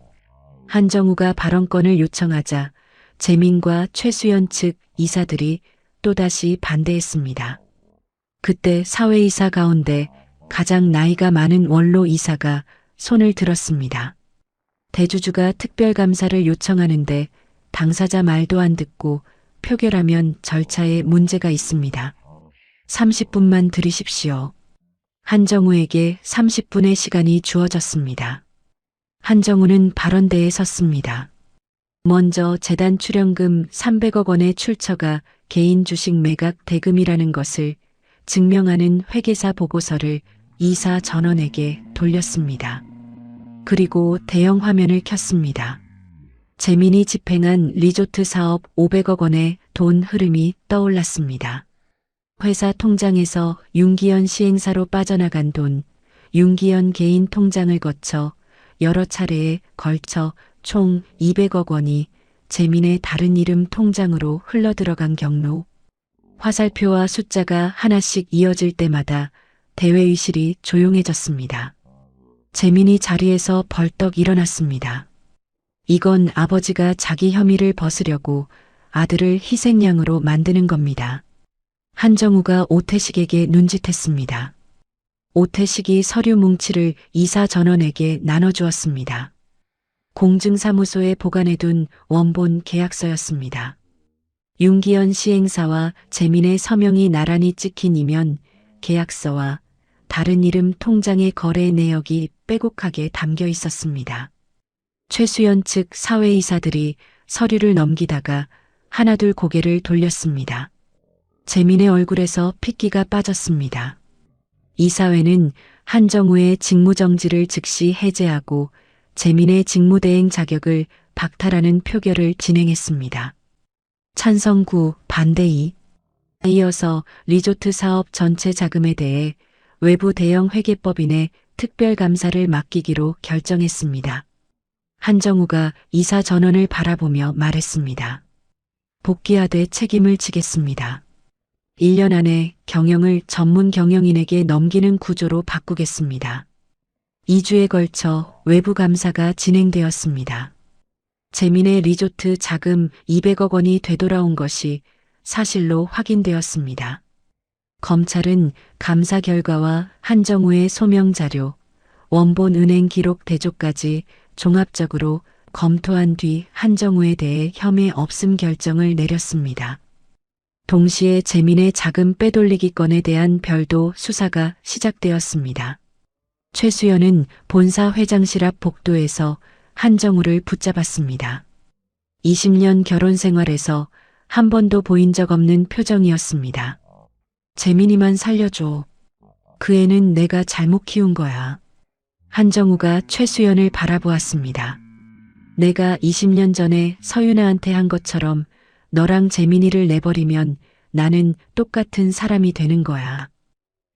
한정우가 발언권을 요청하자 재민과 최수연 측 이사들이 또다시 반대했습니다. 그때 사회이사 가운데 가장 나이가 많은 원로 이사가 손을 들었습니다. 대주주가 특별감사를 요청하는데 당사자 말도 안 듣고 표결하면 절차에 문제가 있습니다. 30분만 들이십시오. 한정우에게 30분의 시간이 주어졌습니다. 한정우는 발언대에 섰습니다. 먼저 재단 출연금 300억 원의 출처가 개인 주식 매각 대금이라는 것을 증명하는 회계사 보고서를 이사 전원에게 돌렸습니다. 그리고 대형 화면을 켰습니다. 재민이 집행한 리조트 사업 500억 원의 돈 흐름이 떠올랐습니다. 회사 통장에서 윤기현 시행사로 빠져나간 돈, 윤기현 개인 통장을 거쳐 여러 차례에 걸쳐 총 200억 원이 재민의 다른 이름 통장으로 흘러들어간 경로. 화살표와 숫자가 하나씩 이어질 때마다 대회의실이 조용해졌습니다. 재민이 자리에서 벌떡 일어났습니다. 이건 아버지가 자기 혐의를 벗으려고 아들을 희생양으로 만드는 겁니다. 한정우가 오태식에게 눈짓했습니다. 오태식이 서류 뭉치를 이사 전원에게 나눠주었습니다. 공증사무소에 보관해둔 원본 계약서였습니다. 윤기현 시행사와 재민의 서명이 나란히 찍힌 이면 계약서와 다른 이름 통장의 거래 내역이 빼곡하게 담겨 있었습니다. 최수연 측 사회이사들이 서류를 넘기다가 하나둘 고개를 돌렸습니다. 재민의 얼굴에서 핏기가 빠졌습니다. 이사회는 한정우의 직무정지를 즉시 해제하고 재민의 직무대행 자격을 박탈하는 표결을 진행했습니다. 찬성 9, 반대 2. 이어서 리조트 사업 전체 자금에 대해 외부 대형 회계법인에 특별감사를 맡기기로 결정했습니다. 한정우가 이사 전원을 바라보며 말했습니다. 복귀하되 책임을 지겠습니다. 1년 안에 경영을 전문 경영인에게 넘기는 구조로 바꾸겠습니다. 2주에 걸쳐 외부 감사가 진행되었습니다. 재민의 리조트 자금 200억 원이 되돌아온 것이 사실로 확인되었습니다. 검찰은 감사 결과와 한정우의 소명 자료, 원본 은행 기록 대조까지 종합적으로 검토한 뒤 한정우에 대해 혐의 없음 결정을 내렸습니다. 동시에 재민의 자금 빼돌리기 건에 대한 별도 수사가 시작되었습니다. 최수연은 본사 회장실 앞 복도에서 한정우를 붙잡았습니다. 20년 결혼 생활에서 한 번도 보인 적 없는 표정이었습니다. 재민이만 살려줘. 그 애는 내가 잘못 키운 거야. 한정우가 최수연을 바라보았습니다. 내가 20년 전에 서윤아한테 한 것처럼 너랑 재민이를 내버리면 나는 똑같은 사람이 되는 거야.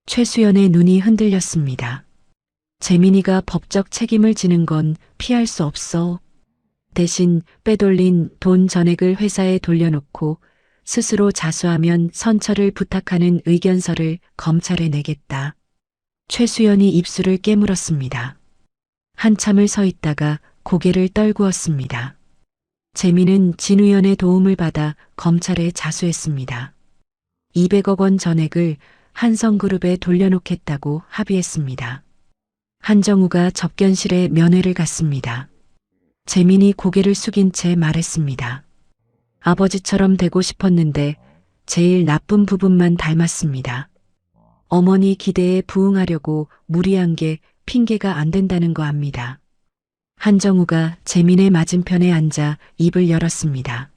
최수연의 눈이 흔들렸습니다. 재민이가 법적 책임을 지는 건 피할 수 없어. 대신 빼돌린 돈 전액을 회사에 돌려놓고 스스로 자수하면 선처를 부탁하는 의견서를 검찰에 내겠다. 최수연이 입술을 깨물었습니다. 한참을 서 있다가 고개를 떨구었습니다. 재민은 진우연의 도움을 받아 검찰에 자수했습니다. 200억 원 전액을 한성그룹에 돌려놓겠다고 합의했습니다. 한정우가 접견실에 면회를 갔습니다. 재민이 고개를 숙인 채 말했습니다. 아버지처럼 되고 싶었는데 제일 나쁜 부분만 닮았습니다. 어머니 기대에 부응하려고 무리한 게 핑계가 안 된다는 거 압니다. 한정우가 재민의 맞은편에 앉아 입을 열었습니다.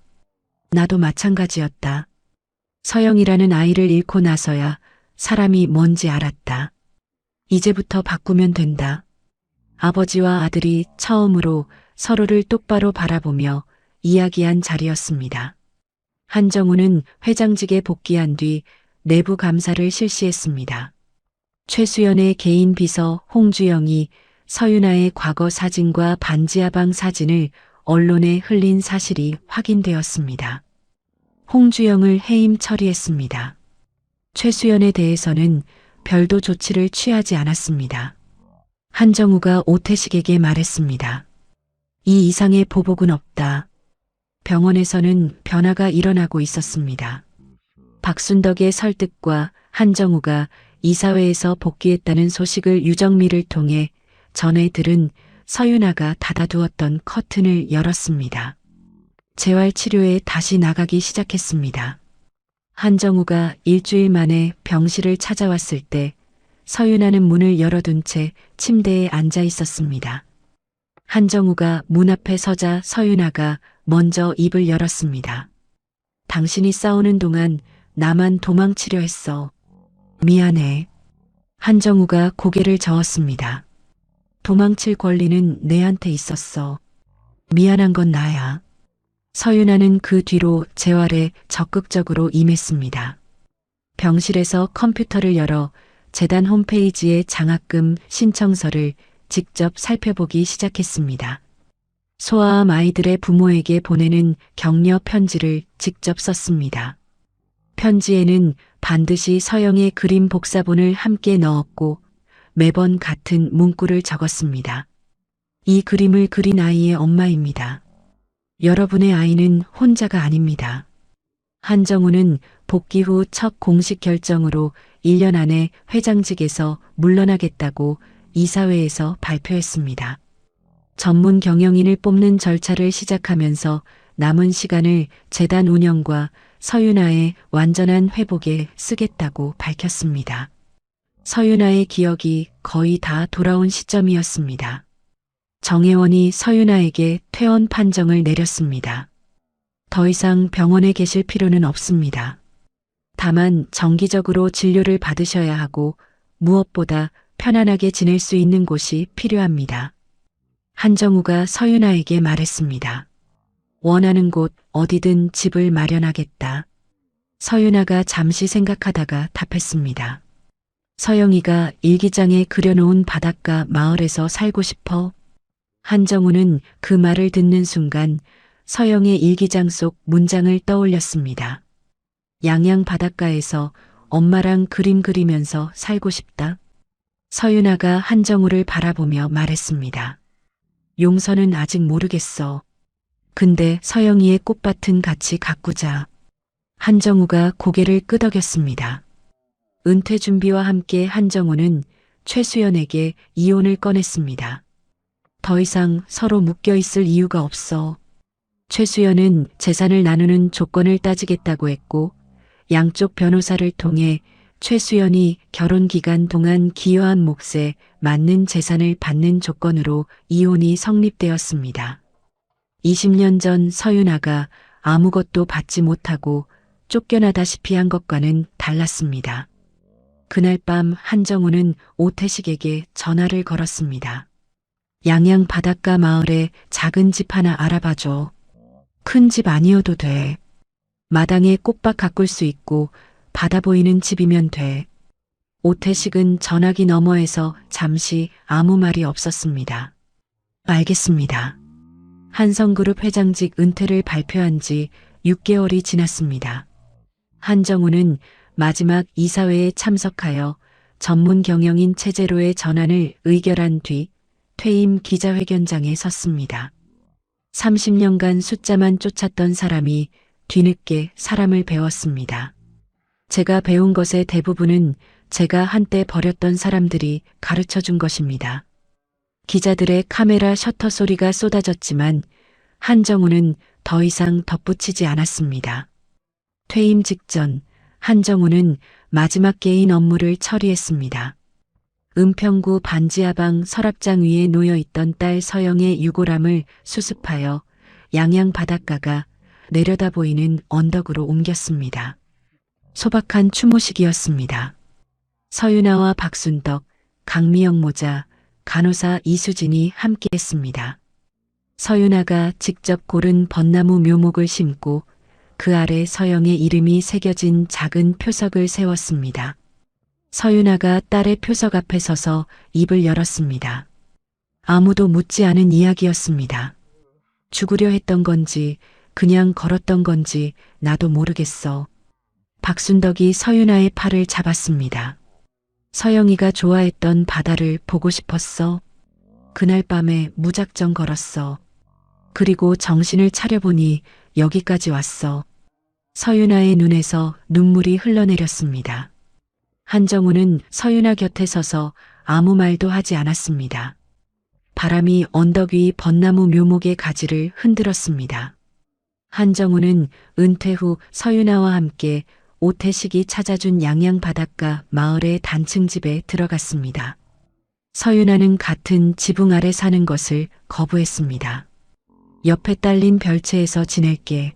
나도 마찬가지였다. 서영이라는 아이를 잃고 나서야 사람이 뭔지 알았다. 이제부터 바꾸면 된다. 아버지와 아들이 처음으로 서로를 똑바로 바라보며 이야기한 자리였습니다. 한정우는 회장직에 복귀한 뒤 내부 감사를 실시했습니다. 최수연의 개인 비서 홍주영이 서윤아의 과거 사진과 반지하방 사진을 언론에 흘린 사실이 확인되었습니다. 홍주영을 해임 처리했습니다. 최수연에 대해서는 별도 조치를 취하지 않았습니다. 한정우가 오태식에게 말했습니다. 이 이상의 보복은 없다. 병원에서는 변화가 일어나고 있었습니다. 박순덕의 설득과 한정우가 이사회에서 복귀했다는 소식을 유정미를 통해 전해 들은 서윤아가 닫아두었던 커튼을 열었습니다. 재활치료에 다시 나가기 시작했습니다. 한정우가 일주일 만에 병실을 찾아왔을 때 서윤아는 문을 열어둔 채 침대에 앉아 있었습니다. 한정우가 문 앞에 서자 서윤아가 먼저 입을 열었습니다. 당신이 싸우는 동안 나만 도망치려 했어. 미안해. 한정우가 고개를 저었습니다. 도망칠 권리는 내한테 있었어. 미안한 건 나야. 서윤아는 그 뒤로 재활에 적극적으로 임했습니다. 병실에서 컴퓨터를 열어 재단 홈페이지의 장학금 신청서를 직접 살펴보기 시작했습니다. 소아암 아이들의 부모에게 보내는 격려 편지를 직접 썼습니다. 편지에는 반드시 서영의 그림 복사본을 함께 넣었고 매번 같은 문구를 적었습니다. 이 그림을 그린 아이의 엄마입니다. 여러분의 아이는 혼자가 아닙니다. 한정우는 복귀 후 첫 공식 결정으로 1년 안에 회장직에서 물러나겠다고 이사회에서 발표했습니다. 전문 경영인을 뽑는 절차를 시작하면서 남은 시간을 재단 운영과 서윤아의 완전한 회복에 쓰겠다고 밝혔습니다. 서윤아의 기억이 거의 다 돌아온 시점이었습니다. 정혜원이 서윤아에게 퇴원 판정을 내렸습니다. 더 이상 병원에 계실 필요는 없습니다. 다만 정기적으로 진료를 받으셔야 하고 무엇보다 편안하게 지낼 수 있는 곳이 필요합니다. 한정우가 서윤아에게 말했습니다. 원하는 곳 어디든 집을 마련하겠다. 서윤아가 잠시 생각하다가 답했습니다. 서영이가 일기장에 그려놓은 바닷가 마을에서 살고 싶어. 한정우는 그 말을 듣는 순간 서영의 일기장 속 문장을 떠올렸습니다. 양양 바닷가에서 엄마랑 그림 그리면서 살고 싶다. 서윤아가 한정우를 바라보며 말했습니다. 용서는 아직 모르겠어. 근데 서영이의 꽃밭은 같이 가꾸자. 한정우가 고개를 끄덕였습니다. 은퇴 준비와 함께 한정우는 최수연에게 이혼을 꺼냈습니다. 더 이상 서로 묶여 있을 이유가 없어. 최수연은 재산을 나누는 조건을 따지겠다고 했고 양쪽 변호사를 통해 최수연이 결혼 기간 동안 기여한 몫에 맞는 재산을 받는 조건으로 이혼이 성립되었습니다. 20년 전 서윤아가 아무것도 받지 못하고 쫓겨나다시피 한 것과는 달랐습니다. 그날 밤 한정우는 오태식에게 전화를 걸었습니다. 양양 바닷가 마을에 작은 집 하나 알아봐줘. 큰 집 아니어도 돼. 마당에 꽃밭 가꿀 수 있고 바다 보이는 집이면 돼. 오태식은 전화기 너머에서 잠시 아무 말이 없었습니다. 알겠습니다. 한성그룹 회장직 은퇴를 발표한 지 6개월이 지났습니다. 한정우는 마지막 이사회에 참석하여 전문 경영인 체제로의 전환을 의결한 뒤 퇴임 기자회견장에 섰습니다. 30년간 숫자만 쫓았던 사람이 뒤늦게 사람을 배웠습니다. 제가 배운 것의 대부분은 제가 한때 버렸던 사람들이 가르쳐 준 것입니다. 기자들의 카메라 셔터 소리가 쏟아졌지만 한정우는 더 이상 덧붙이지 않았습니다. 퇴임 직전 한정우는 마지막 개인 업무를 처리했습니다. 은평구 반지하방 서랍장 위에 놓여있던 딸 서영의 유골함을 수습하여 양양 바닷가가 내려다 보이는 언덕으로 옮겼습니다. 소박한 추모식이었습니다. 서윤아와 박순덕, 강미영 모자, 간호사 이수진이 함께했습니다. 서윤아가 직접 고른 벚나무 묘목을 심고 그 아래 서영의 이름이 새겨진 작은 표석을 세웠습니다. 서윤아가 딸의 표석 앞에 서서 입을 열었습니다. 아무도 묻지 않은 이야기였습니다. 죽으려 했던 건지 그냥 걸었던 건지 나도 모르겠어. 박순덕이 서윤아의 팔을 잡았습니다. 서영이가 좋아했던 바다를 보고 싶었어. 그날 밤에 무작정 걸었어. 그리고 정신을 차려보니 여기까지 왔어. 서윤아의 눈에서 눈물이 흘러내렸습니다. 한정우는 서윤아 곁에 서서 아무 말도 하지 않았습니다. 바람이 언덕 위 벚나무 묘목의 가지를 흔들었습니다. 한정우는 은퇴 후 서윤아와 함께 오태식이 찾아준 양양 바닷가 마을의 단층 집에 들어갔습니다. 서윤아는 같은 지붕 아래 사는 것을 거부했습니다. 옆에 딸린 별채에서 지낼게.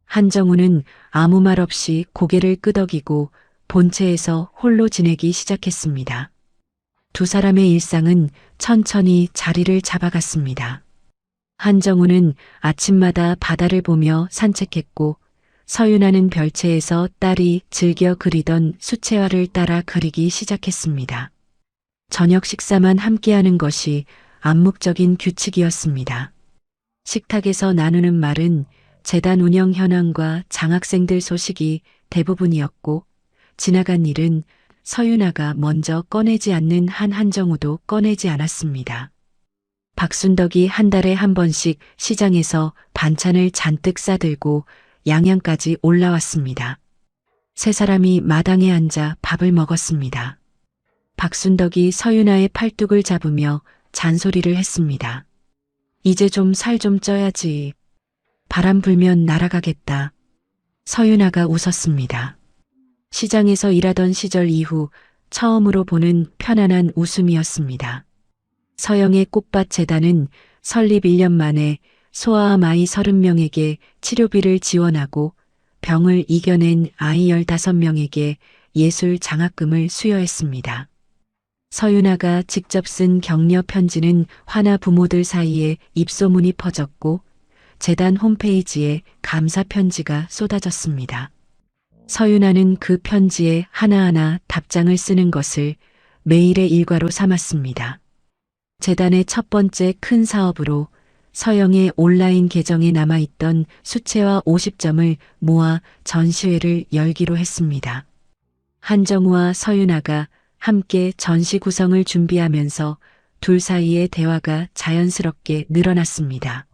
한정우는 아무 말 없이 고개를 끄덕이고 본체에서 홀로 지내기 시작했습니다. 두 사람의 일상은 천천히 자리를 잡아갔습니다. 한정우는 아침마다 바다를 보며 산책했고 서윤아는 별채에서 딸이 즐겨 그리던 수채화를 따라 그리기 시작했습니다. 저녁 식사만 함께하는 것이 암묵적인 규칙이었습니다. 식탁에서 나누는 말은 재단 운영 현황과 장학생들 소식이 대부분이었고 지나간 일은 서윤아가 먼저 꺼내지 않는 한정우도 꺼내지 않았습니다. 박순덕이 한 달에 한 번씩 시장에서 반찬을 잔뜩 싸들고 양양까지 올라왔습니다. 세 사람이 마당에 앉아 밥을 먹었습니다. 박순덕이 서윤아의 팔뚝을 잡으며 잔소리를 했습니다. 이제 좀 살 좀 쪄야지. 바람 불면 날아가겠다. 서윤아가 웃었습니다. 시장에서 일하던 시절 이후 처음으로 보는 편안한 웃음이었습니다. 서영의 꽃밭 재단은 설립 1년 만에 소아암 아이 30명에게 치료비를 지원하고 병을 이겨낸 아이 15명에게 예술 장학금을 수여했습니다. 서윤아가 직접 쓴 격려 편지는 화나 부모들 사이에 입소문이 퍼졌고 재단 홈페이지에 감사 편지가 쏟아졌습니다. 서윤아는 그 편지에 하나하나 답장을 쓰는 것을 매일의 일과로 삼았습니다. 재단의 첫 번째 큰 사업으로 서영의 온라인 계정에 남아있던 수채화 50점을 모아 전시회를 열기로 했습니다. 한정우와 서윤아가 함께 전시 구성을 준비하면서 둘 사이의 대화가 자연스럽게 늘어났습니다.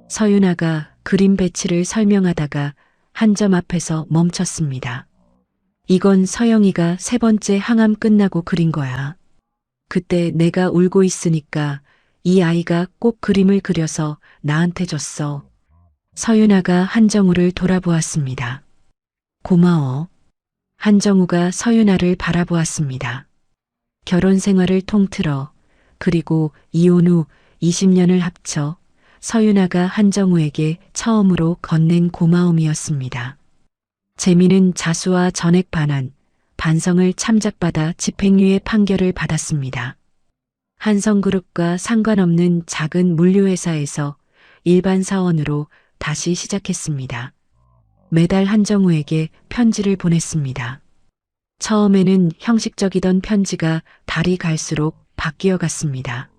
서윤아가 그림 배치를 설명하다가 한 점 앞에서 멈췄습니다. 이건 서영이가 세 번째 항암 끝나고 그린 거야. 그때 내가 울고 있으니까 이 아이가 꼭 그림을 그려서 나한테 줬어. 서윤아가 한정우를 돌아보았습니다. 고마워. 한정우가 서윤아를 바라보았습니다. 결혼 생활을 통틀어 그리고 이혼 후 20년을 합쳐 서윤아가 한정우에게 처음으로 건넨 고마움이었습니다. 재미는 자수와 전액 반환, 반성을 참작받아 집행유예 판결을 받았습니다. 한성그룹과 상관없는 작은 물류회사에서 일반 사원으로 다시 시작했습니다. 매달 한정우에게 편지를 보냈습니다. 처음에는 형식적이던 편지가 달이 갈수록 바뀌어 갔습니다.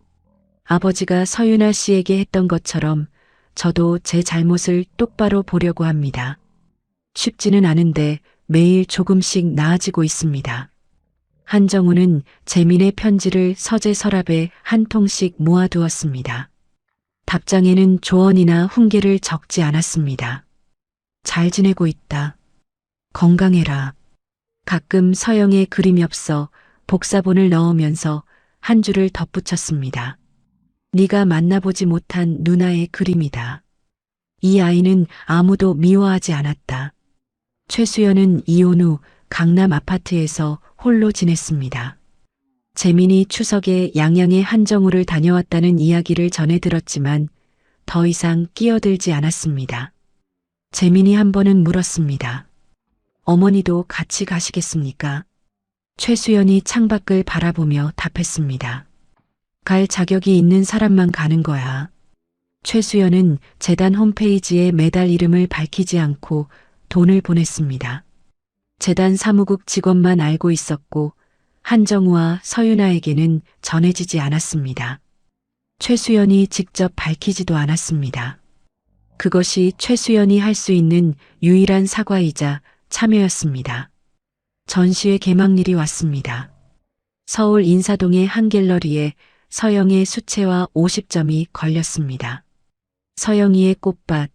아버지가 서윤아 씨에게 했던 것처럼 저도 제 잘못을 똑바로 보려고 합니다. 쉽지는 않은데 매일 조금씩 나아지고 있습니다. 한정우는 재민의 편지를 서재 서랍에 한 통씩 모아두었습니다. 답장에는 조언이나 훈계를 적지 않았습니다. 잘 지내고 있다. 건강해라. 가끔 서영의 그림 엽서, 복사본을 넣으면서 한 줄을 덧붙였습니다. 네가 만나보지 못한 누나의 그림이다. 이 아이는 아무도 미워하지 않았다. 최수연은 이혼 후 강남 아파트에서 홀로 지냈습니다. 재민이 추석에 양양의 한정우를 다녀왔다는 이야기를 전해 들었지만 더 이상 끼어들지 않았습니다. 재민이 한 번은 물었습니다. 어머니도 같이 가시겠습니까? 최수연이 창밖을 바라보며 답했습니다. 갈 자격이 있는 사람만 가는 거야. 최수연은 재단 홈페이지에 매달 이름을 밝히지 않고 돈을 보냈습니다. 재단 사무국 직원만 알고 있었고 한정우와 서윤아에게는 전해지지 않았습니다. 최수연이 직접 밝히지도 않았습니다. 그것이 최수연이 할 수 있는 유일한 사과이자 참여였습니다. 전시회 개막일이 왔습니다. 서울 인사동의 한 갤러리에 서영의 수채화 50점이 걸렸습니다. 서영이의 꽃밭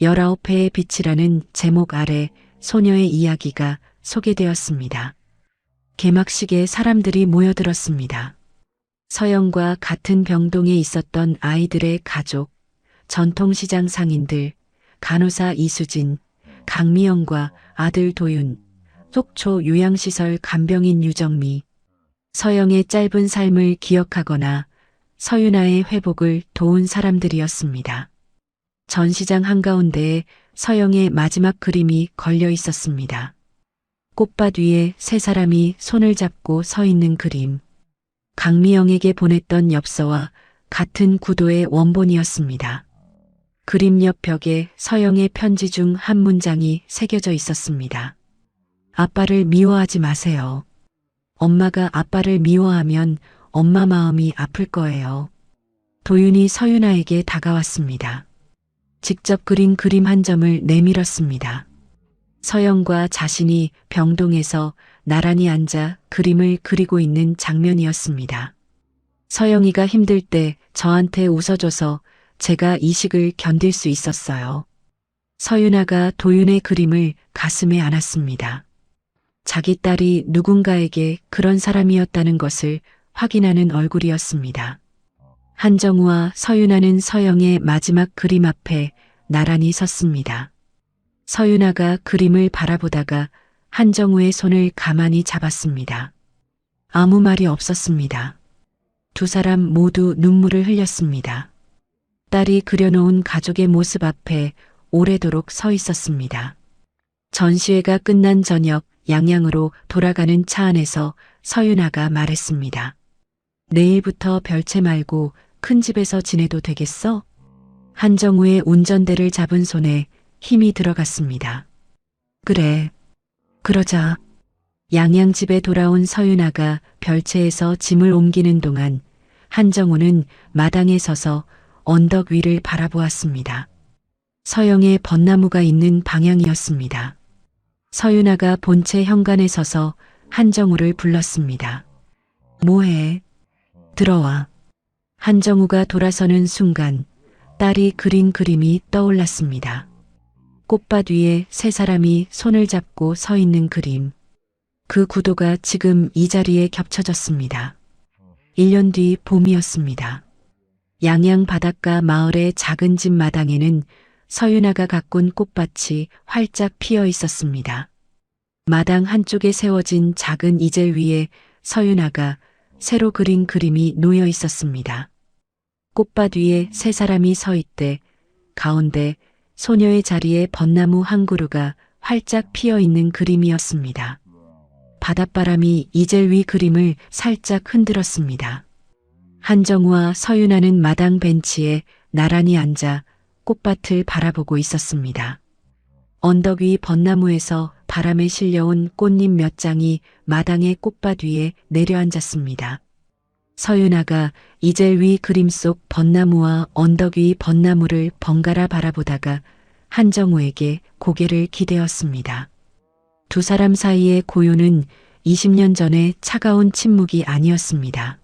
19회의 빛이라는 제목 아래 소녀의 이야기가 소개되었습니다. 개막식에 사람들이 모여들었습니다. 서영과 같은 병동에 있었던 아이들의 가족, 전통시장 상인들, 간호사 이수진, 강미영과 아들 도윤, 속초 요양시설 간병인 유정미, 서영의 짧은 삶을 기억하거나 서윤아의 회복을 도운 사람들이었습니다. 전시장 한가운데에 서영의 마지막 그림이 걸려 있었습니다. 꽃밭 위에 세 사람이 손을 잡고 서 있는 그림. 강미영에게 보냈던 엽서와 같은 구도의 원본이었습니다. 그림 옆 벽에 서영의 편지 중 한 문장이 새겨져 있었습니다. 아빠를 미워하지 마세요. 엄마가 아빠를 미워하면 엄마 마음이 아플 거예요. 도윤이 서윤아에게 다가왔습니다. 직접 그린 그림 한 점을 내밀었습니다. 서영과 자신이 병동에서 나란히 앉아 그림을 그리고 있는 장면이었습니다. 서영이가 힘들 때 저한테 웃어줘서 제가 이 식을 견딜 수 있었어요. 서윤아가 도윤의 그림을 가슴에 안았습니다. 자기 딸이 누군가에게 그런 사람이었다는 것을 확인하는 얼굴이었습니다. 한정우와 서윤아는 서영의 마지막 그림 앞에 나란히 섰습니다. 서윤아가 그림을 바라보다가 한정우의 손을 가만히 잡았습니다. 아무 말이 없었습니다. 두 사람 모두 눈물을 흘렸습니다. 딸이 그려놓은 가족의 모습 앞에 오래도록 서 있었습니다. 전시회가 끝난 저녁 양양으로 돌아가는 차 안에서 서윤아가 말했습니다. 내일부터 별채 말고 큰 집에서 지내도 되겠어? 한정우의 운전대를 잡은 손에 힘이 들어갔습니다. 그래, 그러자. 양양 집에 돌아온 서윤아가 별채에서 짐을 옮기는 동안 한정우는 마당에 서서 언덕 위를 바라보았습니다. 서영의 벚나무가 있는 방향이었습니다. 서윤아가 본체 현관에 서서 한정우를 불렀습니다. 뭐해? 들어와. 한정우가 돌아서는 순간 딸이 그린 그림이 떠올랐습니다. 꽃밭 위에 세 사람이 손을 잡고 서 있는 그림. 그 구도가 지금 이 자리에 겹쳐졌습니다. 1년 뒤 봄이었습니다. 양양 바닷가 마을의 작은 집 마당에는 서윤아가 가꾼 꽃밭이 활짝 피어 있었습니다. 마당 한쪽에 세워진 작은 이젤 위에 서윤아가 새로 그린 그림이 놓여 있었습니다. 꽃밭 위에 세 사람이 서 있되 가운데 소녀의 자리에 벚나무 한 그루가 활짝 피어 있는 그림이었습니다. 바닷바람이 이젤 위 그림을 살짝 흔들었습니다. 한정우와 서윤아는 마당 벤치에 나란히 앉아 꽃밭을 바라보고 있었습니다. 언덕 위 벚나무에서 바람에 실려온 꽃잎 몇 장이 마당의 꽃밭 위에 내려앉았습니다. 서윤아가 이젤 위 그림 속 벚나무와 언덕 위 벚나무를 번갈아 바라보다가 한정우에게 고개를 기대었습니다. 두 사람 사이의 고요는 20년 전의 차가운 침묵이 아니었습니다.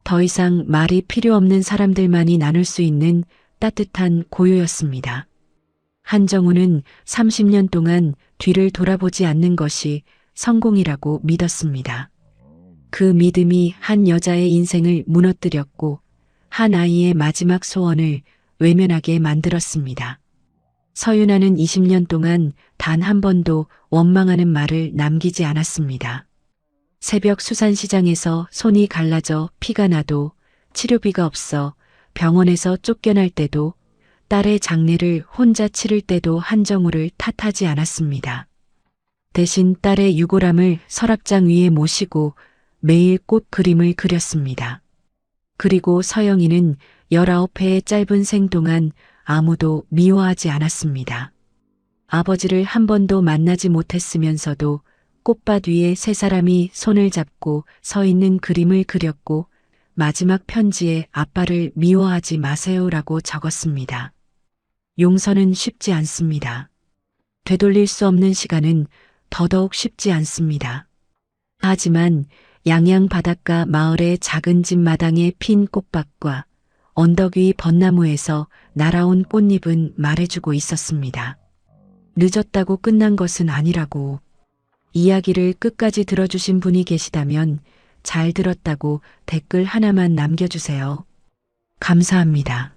더 이상 말이 필요 없는 사람들만이 나눌 수 있는 따뜻한 고요였습니다. 한정우는 30년 동안 뒤를 돌아보지 않는 것이 성공이라고 믿었습니다. 그 믿음이 한 여자의 인생을 무너뜨렸고 한 아이의 마지막 소원을 외면하게 만들었습니다. 서윤아는 20년 동안 단 한 번도 원망하는 말을 남기지 않았습니다. 새벽 수산시장에서 손이 갈라져 피가 나도, 치료비가 없어 병원에서 쫓겨날 때도, 딸의 장례를 혼자 치를 때도 한정우를 탓하지 않았습니다. 대신 딸의 유골함을 서랍장 위에 모시고 매일 꽃 그림을 그렸습니다. 그리고 서영이는 19회의 짧은 생 동안 아무도 미워하지 않았습니다. 아버지를 한 번도 만나지 못했으면서도 꽃밭 위에 세 사람이 손을 잡고 서 있는 그림을 그렸고 마지막 편지에 아빠를 미워하지 마세요라고 적었습니다. 용서는 쉽지 않습니다. 되돌릴 수 없는 시간은 더더욱 쉽지 않습니다. 하지만 양양 바닷가 마을의 작은 집 마당에 핀 꽃밭과 언덕 위 벚나무에서 날아온 꽃잎은 말해주고 있었습니다. 늦었다고 끝난 것은 아니라고. 이야기를 끝까지 들어주신 분이 계시다면 잘 들었다고 댓글 하나만 남겨주세요. 감사합니다.